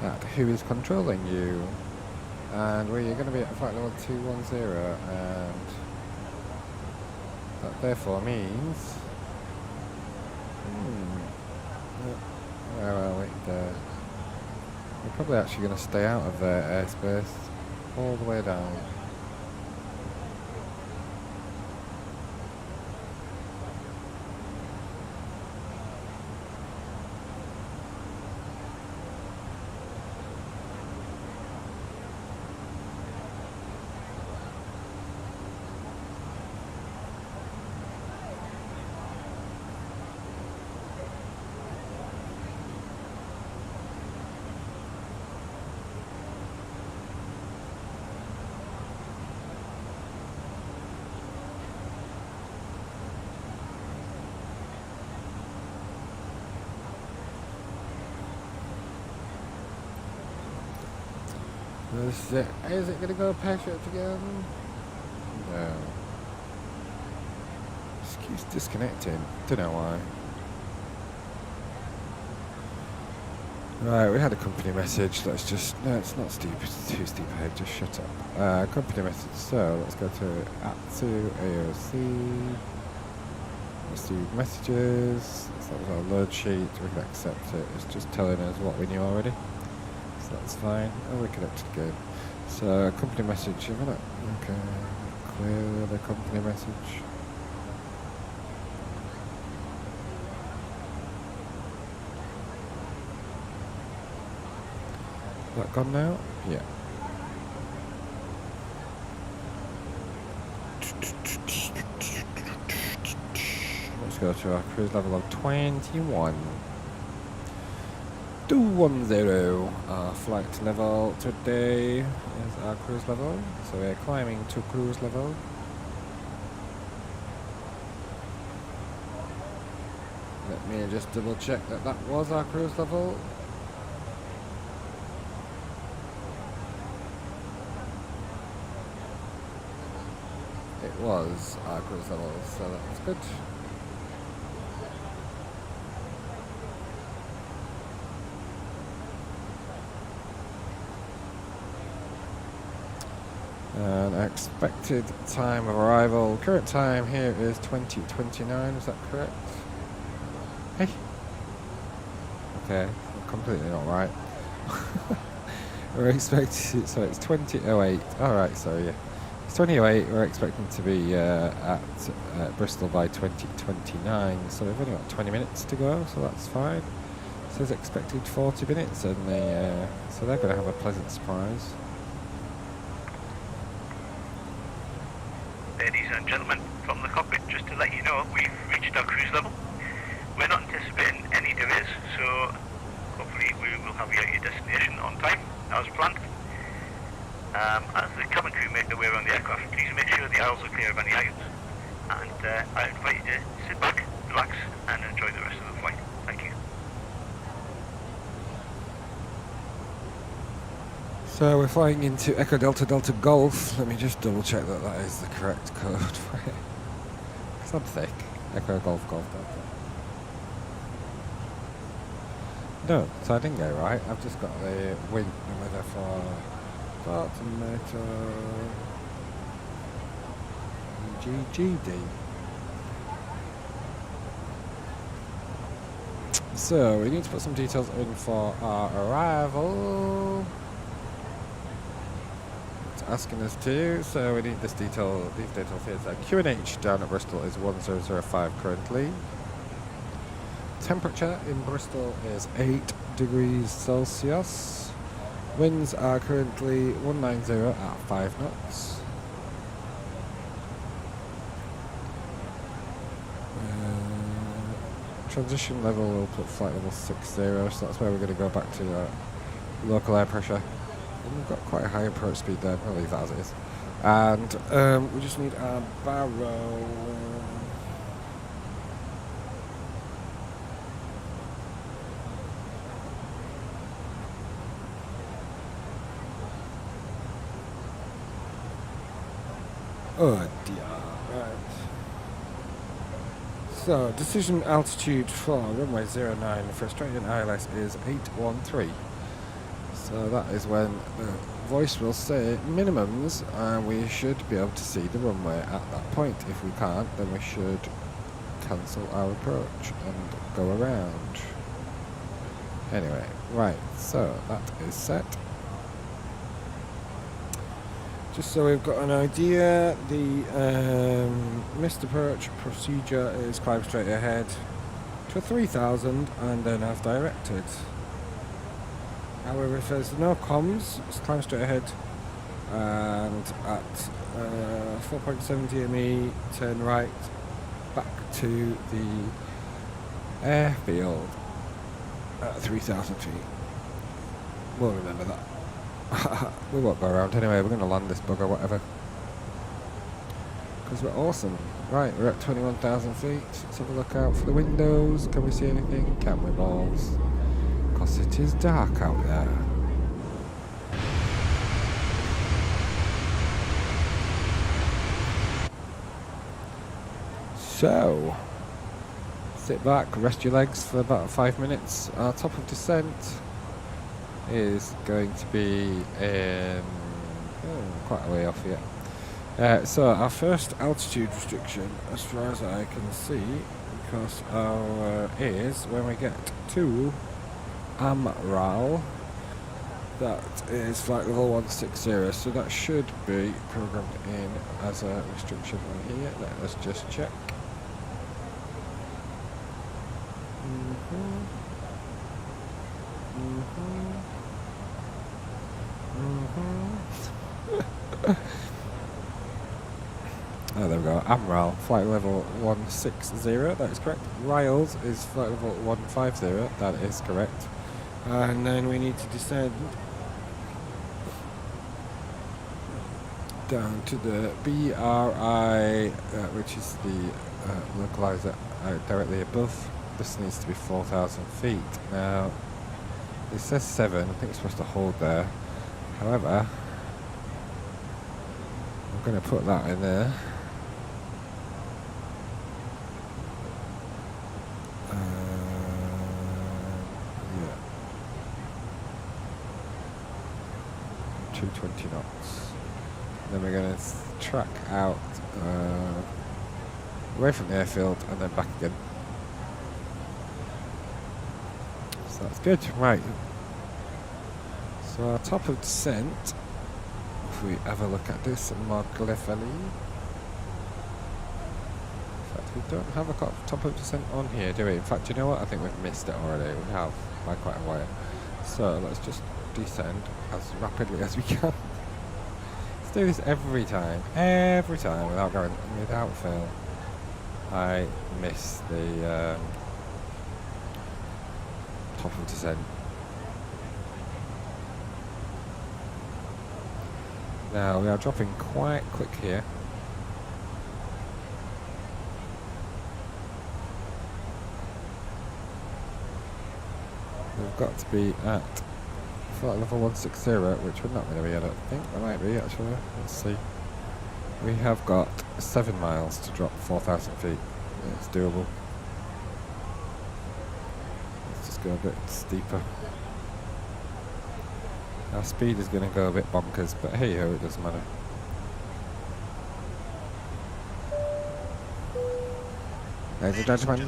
at who is controlling you. And we're going to be at flight level 210, and that therefore means... where are we? There. We're probably actually going to stay out of their airspace all the way down. Is it going to go pear-shaped again? No. Just keeps disconnecting. Don't know why. Right, we had a company message. Let's just... No, it's not steep. It's too steep ahead. Just shut up. Company message. So, let's go to @2 AOC. Receive messages. So that was our load sheet. We can accept it. It's just telling us what we knew already. So that's fine. And we're connected again. So, company message. Okay. Clear the company message. Is that gone now? Yeah. Let's go to our cruise level of 21. 210. Our flight level today is our cruise level. So we're climbing to cruise level. Let me just double check that that was our cruise level. It was our cruise level, so that was good. And expected time of arrival. Current time here is 20:29. Is that correct? Hey. Okay, completely not right. We're expecting. So it's 20:08. All right. So yeah, it's 20:08. We're expecting to be at Bristol by 20:29. So we've only got 20 minutes to go. So that's fine. It says expected 40 minutes, and so they're going to have a pleasant surprise. Ladies and gentlemen, from the cockpit, just to let you know, we've reached our cruise level. We're not anticipating any delays, so hopefully we will have you at your destination on time, as planned. As the cabin crew make their way around the aircraft, please make sure the aisles are clear of any items. And I invite you to sit back, relax, and enjoy the rest of the flight. Thank you. So we're flying into Echo Delta Delta Golf. Let me just double check that that is the correct code for it. Because I'm thick. Echo Golf Golf Delta. No, so I didn't go right. I've just got the wind and weather for Bartometer GGD. So we need to put some details in for our arrival. Asking us to, so we need these details here. So QNH down at Bristol is 1005 currently. Temperature in Bristol is 8 degrees Celsius. Winds are currently 190 at 5 knots. Transition level, we'll put flight level 60, so that's where we're going to go back to local air pressure. We've got quite a high approach speed there, I'll leave that as it is. And we just need our barrow. Oh dear, right. So, decision altitude for runway 09 for Australian ILS is 813. So that is when the voice will say minimums, and we should be able to see the runway at that point. If we can't, then we should cancel our approach and go around. Anyway, right, so that is set. Just so we've got an idea, the missed approach procedure is climb straight ahead to 3000 and then as directed. However, if there's no comms, just climb straight ahead and at 4.70 ME turn right back to the airfield at 3000 feet. We'll remember that. We won't go around anyway, we're going to land this bugger, whatever. Because we're awesome. Right, we're at 21,000 feet. Let's have a look out for the windows. Can we see anything? Can we, balls? Because it is dark out there. So, sit back, rest your legs for about 5 minutes. Our top of descent is going to be quite a way off yet. So our first altitude restriction, as far as I can see, because our is when we get to Amral, that is flight level 160, so that should be programmed in as a restriction on here. Let us just check. Oh, there we go. Amral, flight level 160, that is correct. Riles is flight level 150, that is correct. And then we need to descend down to the BRI, which is the localizer directly above. This needs to be 4,000 feet. Now, it says 7, I think it's supposed to hold there. However, I'm going to put that in there. Yeah. 220 knots. Then we're going to track out away from the airfield and then back again. So that's good, right. So our top of descent, if we have a look at this more cleverly. In fact, we don't have a top of descent on here, do we? In fact, you know what? I think we've missed it already. We have by quite a while. So let's just descend as rapidly as we can. Let's do this every time without fail. I miss the top of descent. Now we are dropping quite quick here. We've got to be at flight level 160, which we're not going to be, I don't think. We might be actually. Let's see. We have got 7 miles to drop 4,000 feet. It's doable. Let's just go a bit steeper. Our speed is going to go a bit bonkers, but hey ho, it doesn't matter. Ladies and gentlemen. You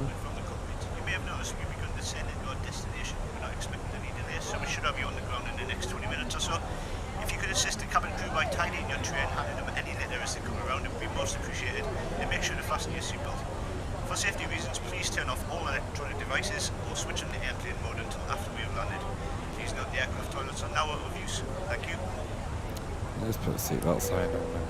may have noticed we've begun descending to our destination. We're not expecting any delays, so we should have you on the ground in the next 20 minutes or so. If you could assist the cabin crew by tidying your tray and handing them any litter as they come around, it would be most appreciated. And make sure to fasten your seatbelt. For safety reasons, please turn off all electronic devices or switch on the airplane mode until after we have landed. Please note the aircraft toilets are now out of use. Thank you. Let's put a seatbelt sign on there.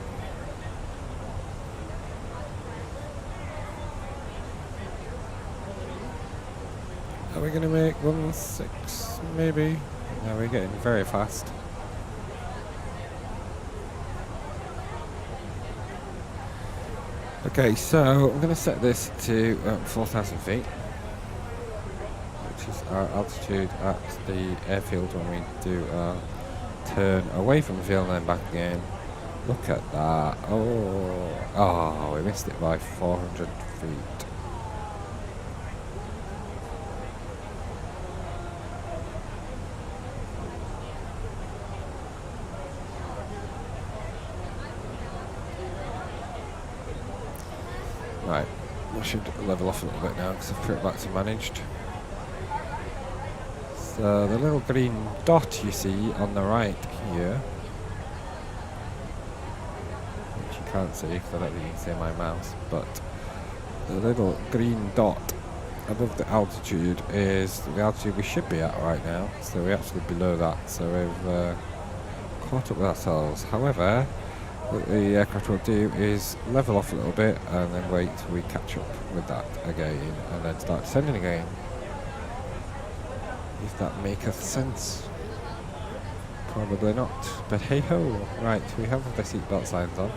Are we going to make 1.6 maybe? No, we're getting very fast. Okay, so I'm going to set this to 4,000 feet, which is our altitude at the airfield when we do our turn away from the field and then back again. Look at that. Oh, we missed it by 400 feet. should level off a little bit now because I've pretty much managed. So the little green dot you see on the right here, which you can't see because I don't think you can see my mouse, but the little green dot above the altitude is the altitude we should be at right now. So we're actually below that, so we've caught up with ourselves. However, what the aircraft will do is level off a little bit and then wait till we catch up with that again and then start descending again. If that maketh sense. Probably not, but hey ho. Right, we have the seatbelt signs on.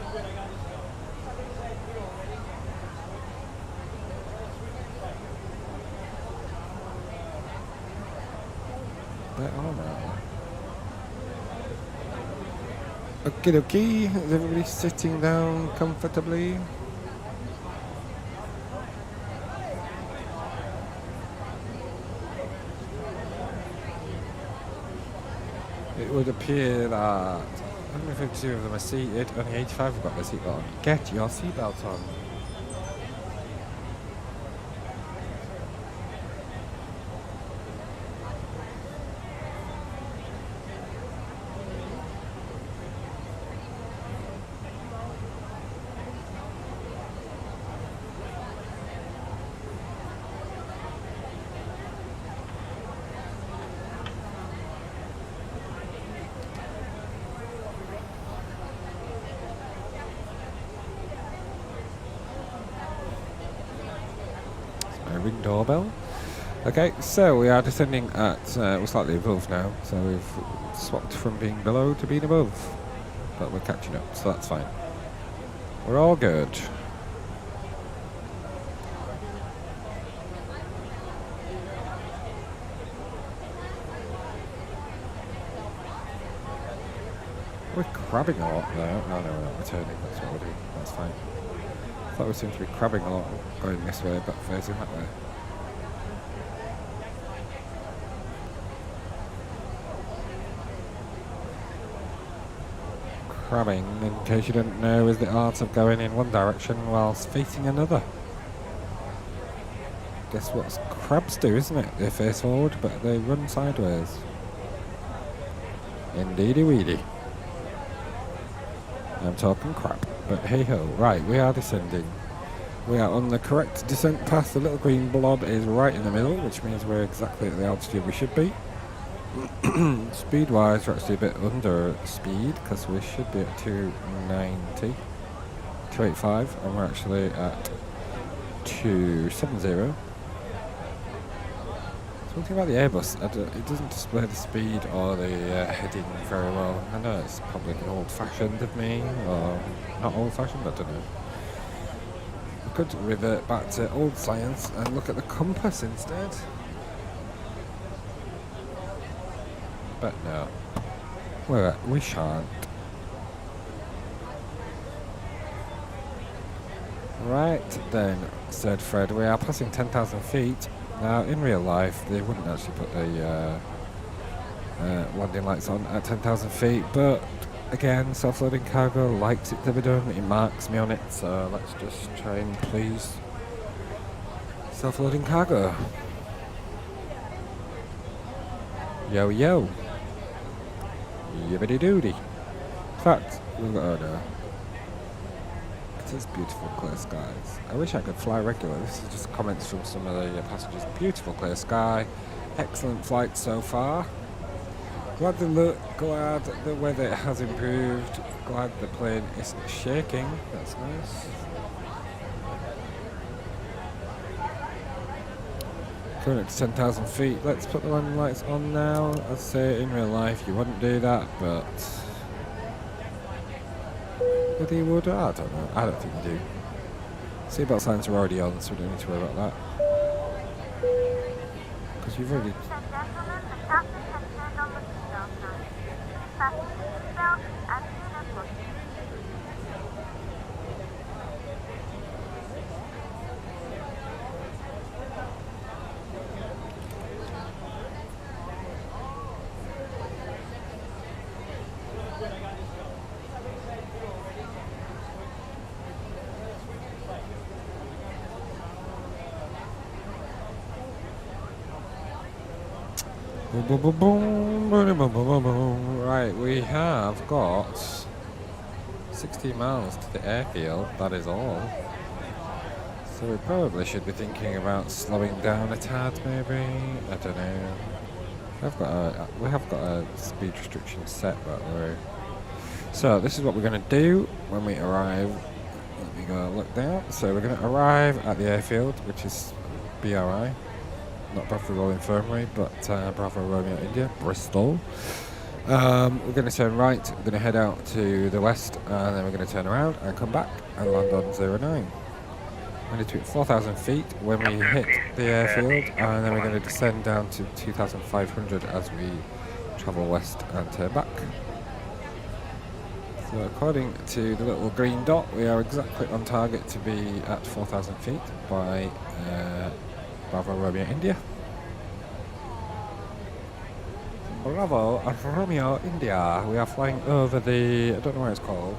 They are now. Okie dokie, is everybody sitting down comfortably? It would appear that 152 of them are seated, only 85 have got their seatbelt on. Get your seatbelt on. Ring doorbell. Okay, so we are descending at, we're slightly above now, so we've swapped from being below to being above, but we're catching up, so that's fine. We're all good. We're crabbing a lot though. Oh no, we're not returning, that's what we're doing, that's fine. I thought we seemed to be crabbing a lot going this way, but facing that way. Crabbing, in case you didn't know, is the art of going in one direction whilst facing another. Guess what crabs do, isn't it? They face forward, but they run sideways. Indeedy weedy. I'm talking crap, but hey ho. Right, we are descending. We are on the correct descent path. The little green blob is right in the middle, which means we're exactly at the altitude we should be. Speed wise, we're actually a bit under speed because we should be at 290, 285, and we're actually at 270. Something about the Airbus, it doesn't display the speed or the heading very well. I know it's probably old-fashioned of me, or not old-fashioned, but I don't know. I could revert back to old science and look at the compass instead. But no, we shan't. Right then, said Fred, we are passing 10,000 feet. Now, in real life, they wouldn't actually put the landing lights on at 10,000 feet, but again, self-loading cargo likes it to be done. It marks me on it, so let's just try and please self-loading cargo. Yo, yo. Yibbity doody. In fact, we've got, oh no. It is beautiful clear skies. I wish I could fly regular. This is just comments from some of the passengers. Beautiful clear sky. Excellent flight so far. Glad the weather has improved. Glad the plane isn't shaking. That's nice. Currently at 10,000 feet. Let's put the landing lights on now. I'd say in real life you wouldn't do that, but whether you would, I don't know. I don't think you do. Seatbelt signs are already on, so we don't need to worry about that. Because you've already... Boom, boom, boom, boom, boom, boom, boom, boom. Right, we have got 60 miles to the airfield, that is all. So we probably should be thinking about slowing down a tad, maybe. I don't know. We have got a speed restriction set, but so this is what we're going to do when we arrive. Let me go look there. So we're going to arrive at the airfield, which is BRI, not Bravo Royal Infirmary, but Bravo Romeo India, Bristol. We're going to turn right. We're going to head out to the west, and then we're going to turn around and come back and land on 09. We need to be at 4,000 feet when we hit the airfield, and then we're going to descend down to 2,500 as we travel west and turn back. So according to the little green dot, we are exactly on target to be at 4,000 feet by Bravo Romeo India. Bravo Romeo India. We are flying over the, I don't know what it's called.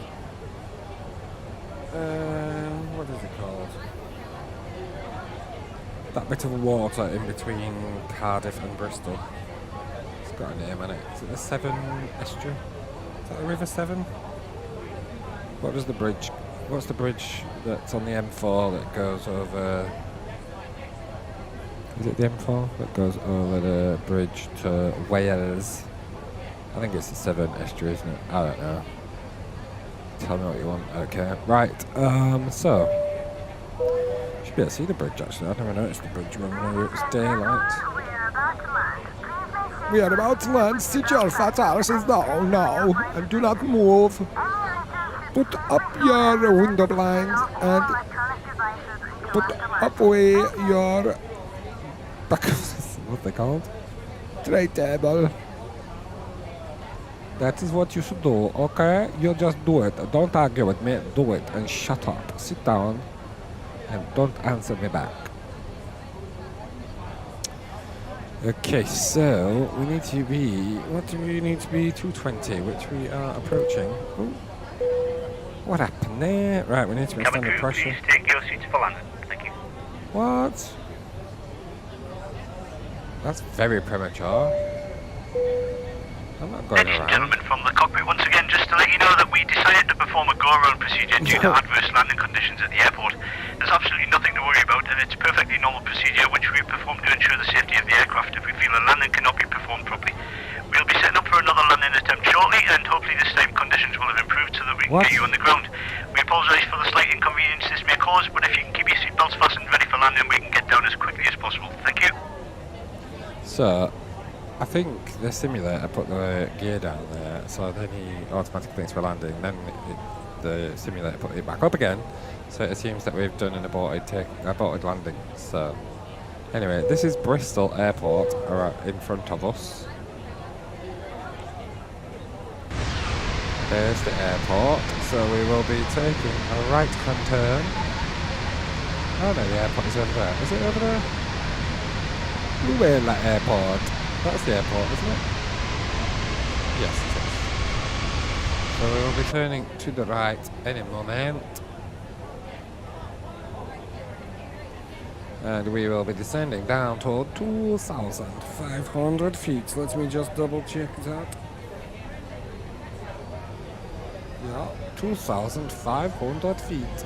What is it called? That bit of water in between Cardiff and Bristol. It's got a name on it. Is it the Severn Estuary? Is that the River Severn? What is the bridge? What's the bridge that's on the M4 that goes over? Is it the M4 that goes over the bridge to Wales? I think it's the Severn Estuary, isn't it? I don't know. Tell me what you want. Okay. Right. So. Should be able to see the bridge actually. I've never noticed the bridge when it's daylight. We are about to land. Sit your fat asses down now and do not move. Put up your window blinds and put up away your what's they called? Tray table. That is what you should do, okay? You just do it. Don't argue with me. Do it and shut up. Sit down. And don't answer me back. Okay, so we need to be, what do we need to be? 220, which we are approaching. Ooh. What happened there? Right, we need to extend the pressure. Please take your seats for landing. Thank you. What? That's very premature. I'm not going Ladies and around. gentlemen from the cockpit, once again, just to let you know that we decided to perform a go-around procedure due to adverse landing conditions at the airport. There's absolutely nothing to worry about, and it's a perfectly normal procedure which we perform to ensure the safety of the aircraft if we feel a landing cannot be performed properly. We'll be setting up for another landing attempt shortly, and hopefully this time conditions will have improved so that we can get you on the ground. We apologise for the slight inconvenience this may cause, but if you can keep your seatbelts fastened ready for landing, we can get down as quickly as possible. Thank you. So, I think the simulator put the gear down there, so then he automatically thinks we're landing, then the simulator put it back up again, so it assumes that we've done an aborted landing. So, anyway, this is Bristol Airport in front of us. There's the airport, so we will be taking a right-hand turn. Oh no, the airport is over there. Is it over there? Luella Airport. That's the airport, isn't it? Yes, it is. So we will be turning to the right any moment. And we will be descending down to 2,500 feet. Let me just double check that. Yeah, 2,500 feet.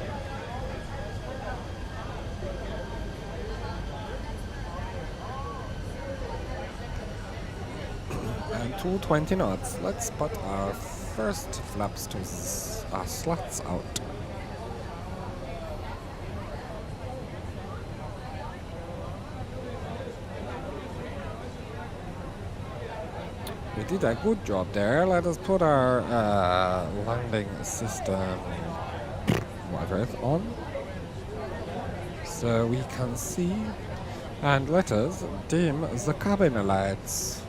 And 220 knots. Let's put our first flaps to our slats out. We did a good job there. Let us put our landing system, whatever it's on, so we can see, and let us dim the cabin lights.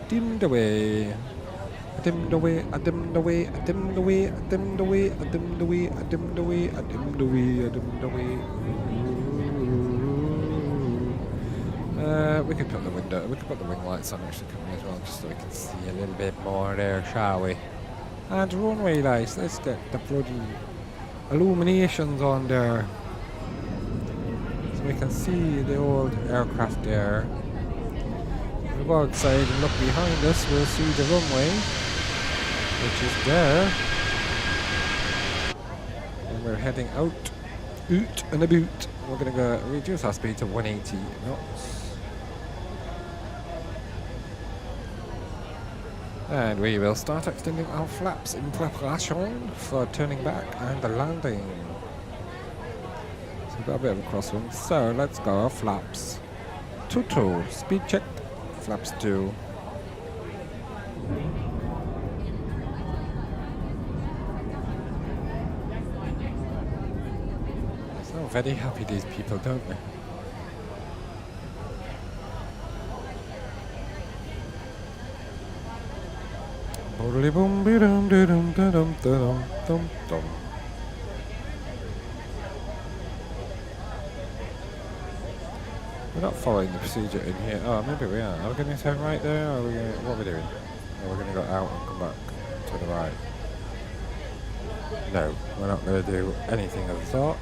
Dimmed away. Dimmed away, dimmed away, dimmed away, dimmed away, dimmed away, dimmed away, dimmed away, dimmed away. We could put the window, we could put the wing lights on actually coming as well, just so we can see a little bit more there, shall we? And runway lights, let's get the bloody illuminations on there, so we can see the old aircraft there. we go outside and look behind us, we'll see the runway, which is there. And we're heading out and about. We're going to go reduce our speed to 180 knots. And we will start extending our flaps in preparation for turning back and landing. So we've got a bit of a crosswind. So let's go flaps 2. Speed check. Flaps 2. So very happy these people, don't they? Boom, dum dum dum dum dum dum. We're not following the procedure in here. Oh, maybe we are. Are we going to turn right there? Or are we going to, what are we doing? Or we're going to go out and come back to the right? No, we're not going to do anything of the sort.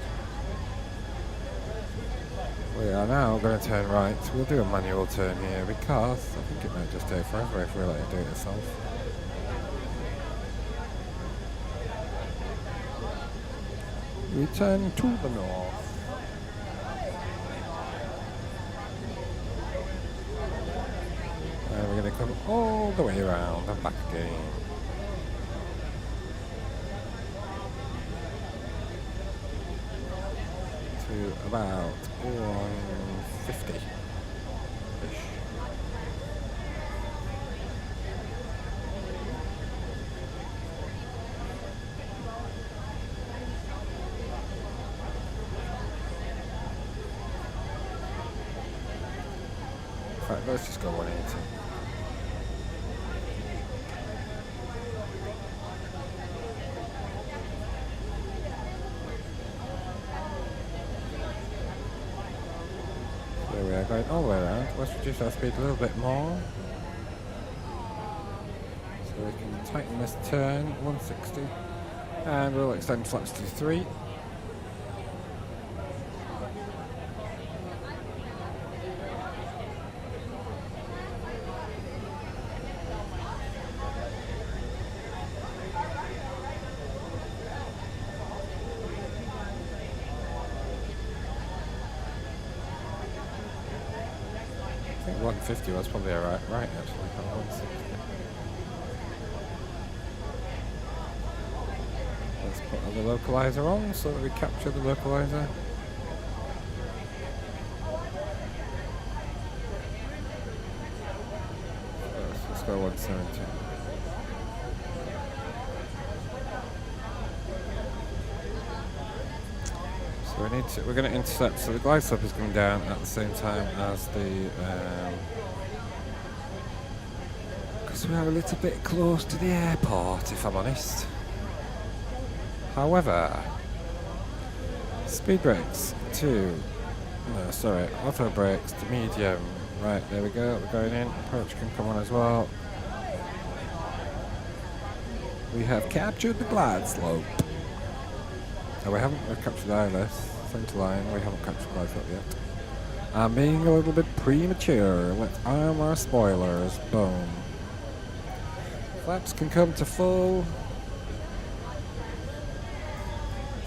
We are now going to turn right. We'll do a manual turn here because I think it might just take forever if we let it do it itself. Return to the north. And we're going to come all the way around and back again. To about 150-ish. In fact, let's just go 180. There we are, going all the way around. Let's reduce our speed a little bit more. So we can tighten this turn, 160. And we'll extend flaps to 3. I think 150 was probably right actually, not 160. Let's put the localizer on so that we capture the localizer. Let's go 170. So we're going to intercept, so the glide slope is coming down at the same time as the, because we are a little bit close to the airport, if I'm honest. However, speed brakes to, no sorry, auto brakes to medium. Right, there we go, we're going in, approach can come on as well. We have captured the glide slope. No, we haven't captured the ILS, centre line, we haven't captured glide slope yet. I'm being a little bit premature, let's arm our spoilers, boom. Flaps can come to full.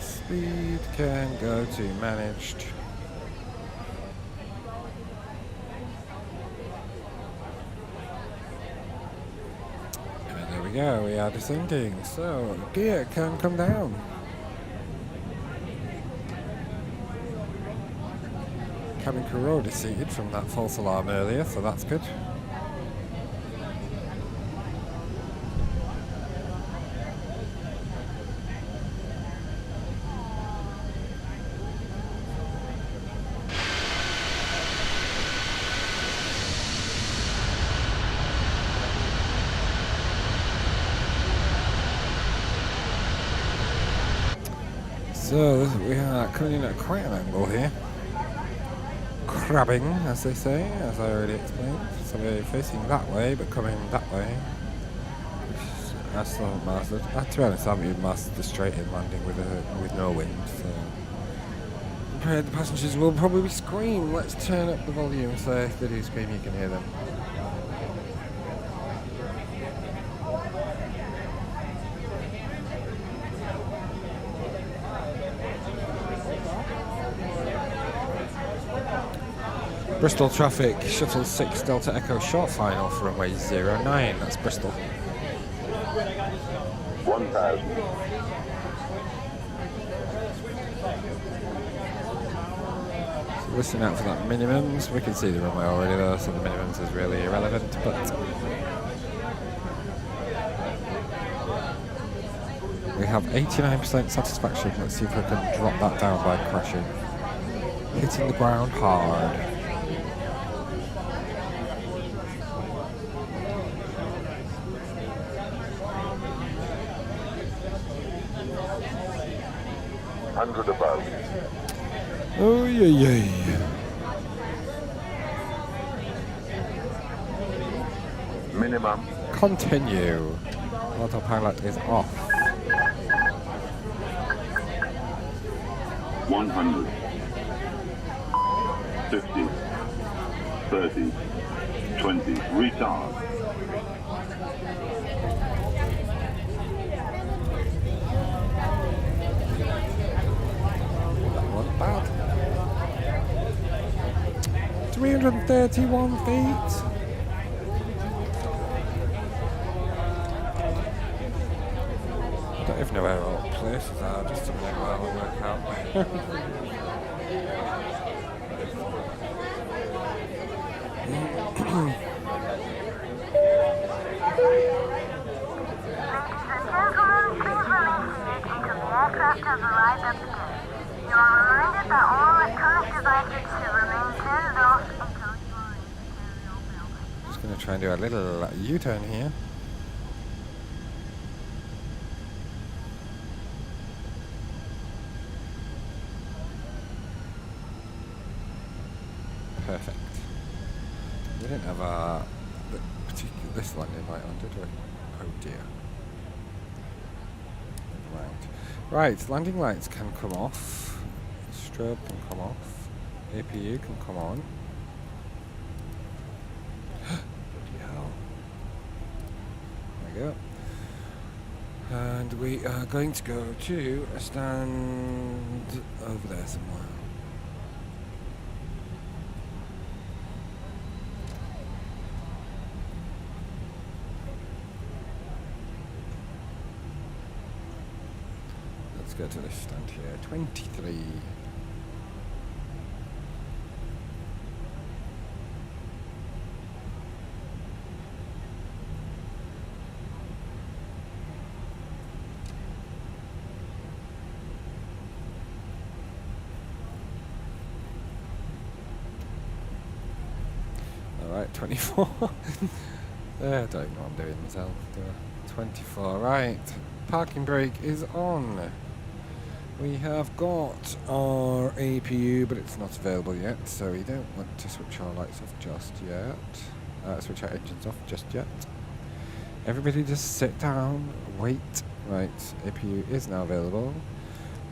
Speed can go to managed. And there we go, we are descending, so gear can come down. Cabin crew already seated from that false alarm earlier, so that's good. So we are coming in at quite an angle here. Crabbing, as they say, as I already explained. So we're facing that way, but coming that way. Which I still haven't mastered. To be honest, I haven't even mastered the straight-in landing with no wind. So I'm afraid the passengers will probably scream. Let's turn up the volume so if they do scream, you can hear them. Bristol traffic, shuttle 6 Delta Echo short final for runway 09. That's Bristol. 1000. So listen out for that minimums. We can see the runway already though, so the minimums is really irrelevant, but we have 89% satisfaction. Let's see if we can drop that down by crashing. Hitting the ground hard. Hundred above. Oh yeah, yeah. Minimum. Continue. Autopilot is off. 100. 50. 30. 20. Retard. Not bad. 331 feet. I don't even know where all the places are, just to make well work out. Aircraft has arrived at the gate. You are reminded that all electronic devices should remain turned off until you are in the material building. Just going to try and do a little U-turn here. Perfect. We didn't have this landing light on, did we? Oh dear. Right, landing lights can come off, strobe can come off, APU can come on. Bloody hell. There we go. And we are going to go to a stand over there somewhere. Let's go to this stand here. 23. Alright, 24. I don't know what I'm doing myself. 24, right. Parking brake is on. We have got our APU, but it's not available yet, so we don't want to switch our lights off just yet. Switch our engines off just yet. Everybody just sit down, wait. Right, APU is now available.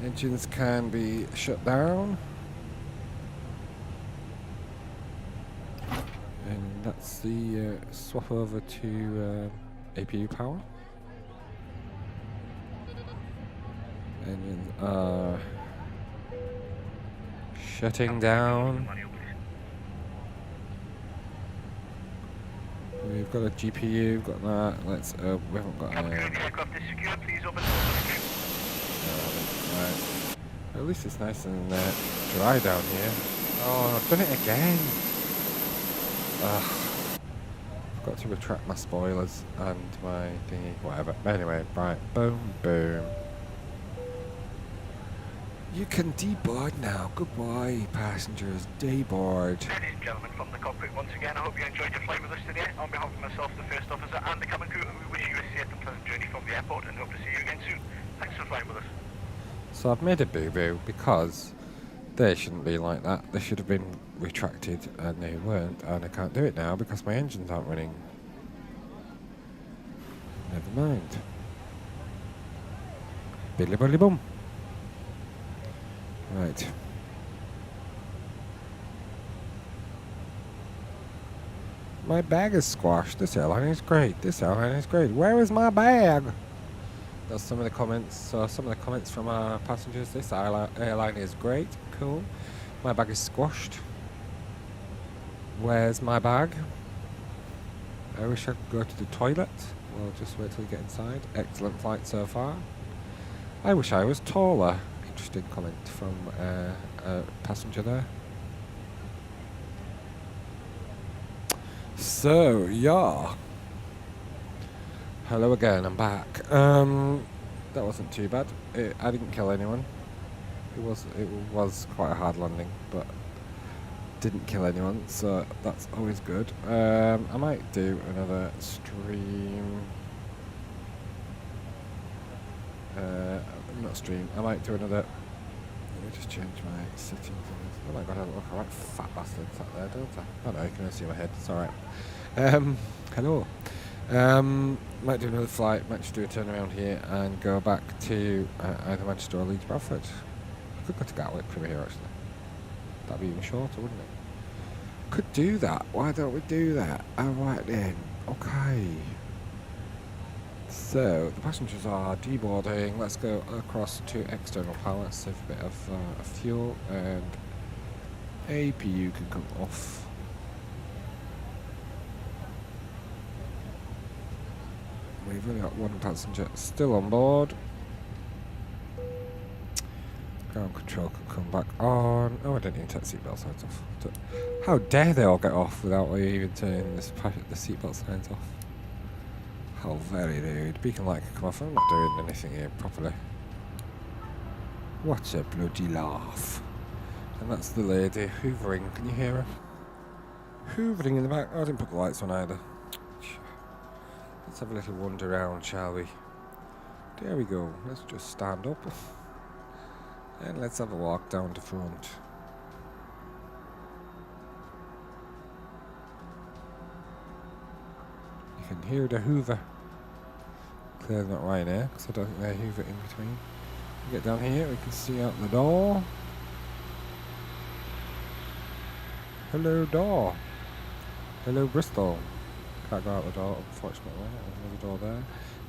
Engines can be shut down. And that's the swap over to APU power. Engines are shutting down. We've got a GPU, we've got that. Let's we haven't got aircraft is secure, please open right. At least it's nice and dry down here. Oh, I've done it again. I've got to retract my spoilers and my thingy, whatever. Anyway, right, boom, boom. You can deboard now. Goodbye, passengers. Deboard. Ladies and gentlemen from the cockpit, once again, I hope you enjoyed your flight with us today. On behalf of myself, the first officer, and the cabin crew, we wish you a safe and pleasant journey from the airport and hope to see you again soon. Thanks for flying with us. So I've made a boo-boo because they shouldn't be like that. They should have been retracted and they weren't, and I can't do it now because my engines aren't running. Never mind. Billy bully bum. Right. My bag is squashed. This airline is great. This airline is great. Where is my bag? That's some of the comments. So some of the comments from our passengers. This airline is great. Cool. My bag is squashed. Where's my bag? I wish I could go to the toilet. We'll just wait till we get inside. Excellent flight so far. I wish I was taller. Interesting comment from a passenger there. So, yeah. Hello again, I'm back. That wasn't too bad. I didn't kill anyone. It was quite a hard landing, but didn't kill anyone, so that's always good. I might do another stream. Not stream. I might do another. Let me just change my settings. Oh my god, I look like fat bastards out there, don't I? Oh no, you can only see my head. It's alright. Hello. Might do another flight. Might just do a turnaround here and go back to either Manchester or Leeds Bradford. I could go to Gatwick from here actually. That'd be even shorter, wouldn't it? Could do that. Why don't we do that? Alright then. Okay. So, the passengers are deboarding. Let's go across to external power. Save a bit of fuel, and APU can come off. We've only got one passenger still on board. Ground control can come back on. Oh, I didn't even take the seatbelt signs off. How dare they all get off without me even turning the seatbelt signs off? How very rude. Beacon light can come off. I'm not doing anything here properly. What a bloody laugh. And that's the lady hoovering. Can you hear her? Hoovering in the back. Oh, I didn't put the lights on either. Let's have a little wander around, shall we? There we go. Let's just stand up. And let's have a walk down the front. You can hear the hoover. Clearly not right there, because I don't think they hoover in between. We get down here, we can see out the door. Hello door. Hello Bristol. Can't go out the door, unfortunately. There's another door there.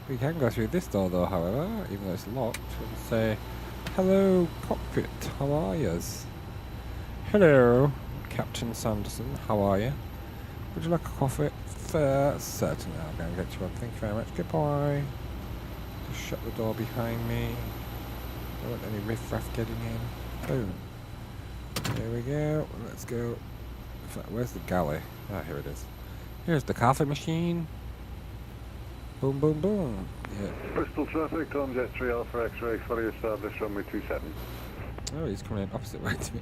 We can go through this door though, however, even though it's locked. We can say, hello cockpit, how are yous? Hello, Captain Sanderson, how are you? Would you like a coffee? Certainly, I'll go and get you one. Thank you very much. Goodbye. Just shut the door behind me. Don't want any riff-raff getting in. Boom. There we go. Let's go. In fact, where's the galley? Ah, here it is. Here's the coffee machine. Boom, boom, boom. Yeah. Bristol traffic, Tom Jet 3 Alpha X-ray, fully established, runway 27. Oh, he's coming in opposite way to me.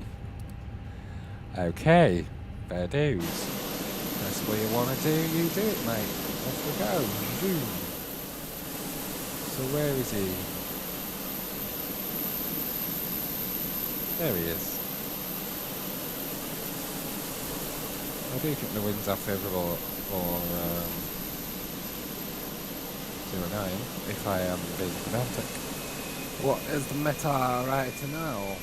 Okay. Fair dues. That's what you want to do, you do it, mate. Off we go. Zoom. So where is he? There he is. I do think the winds are favourable for 09, if I am being pedantic. What is the meta right now?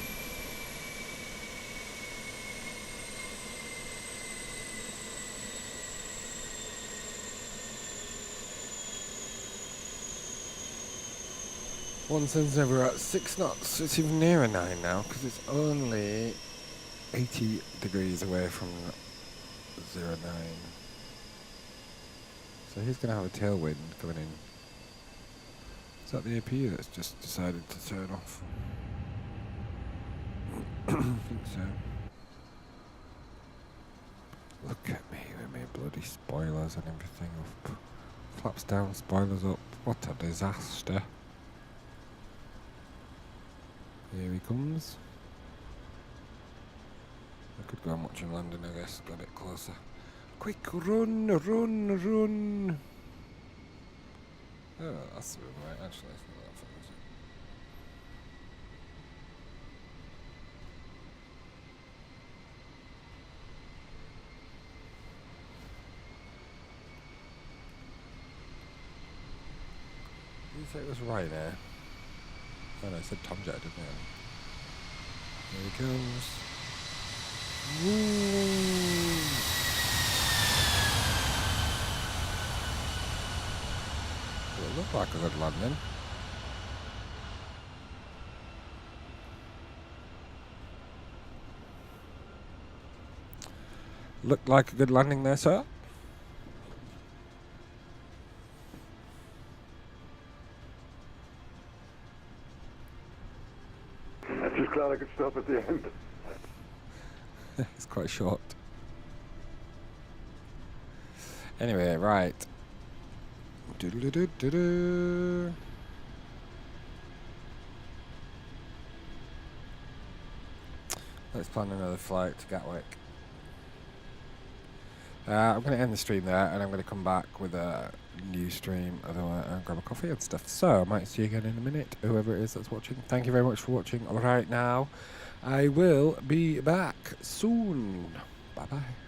One says never at 6 knots, it's even nearer 9 now, because it's only 80 degrees away from 09. So he's going to have a tailwind coming in. Is that the APU that's just decided to turn off? I think so. Look at me with my bloody spoilers and everything up. Flaps down, spoilers up. What a disaster. Here he comes. I could go and watch him landing, I guess, a bit closer. Quick, run, run, run! Oh, that's the right, actually, it's not that far, is it? Did you say it was Ryanair? Oh no, it said Tom Jet, didn't it? Here he comes. Woo! It looked like a good landing. Looked like a good landing there, sir. I'm just glad I could stop at the end. It's quite short. Anyway, right. Doodle-doo-doo-doo-doo. Let's plan another flight to Gatwick. I'm going to end the stream there, and I'm going to come back with a new stream, otherwise I'll grab a coffee and stuff. So I might see you again in a minute, whoever it is that's watching. Thank you very much for watching. All right, now I will be back soon. Bye bye.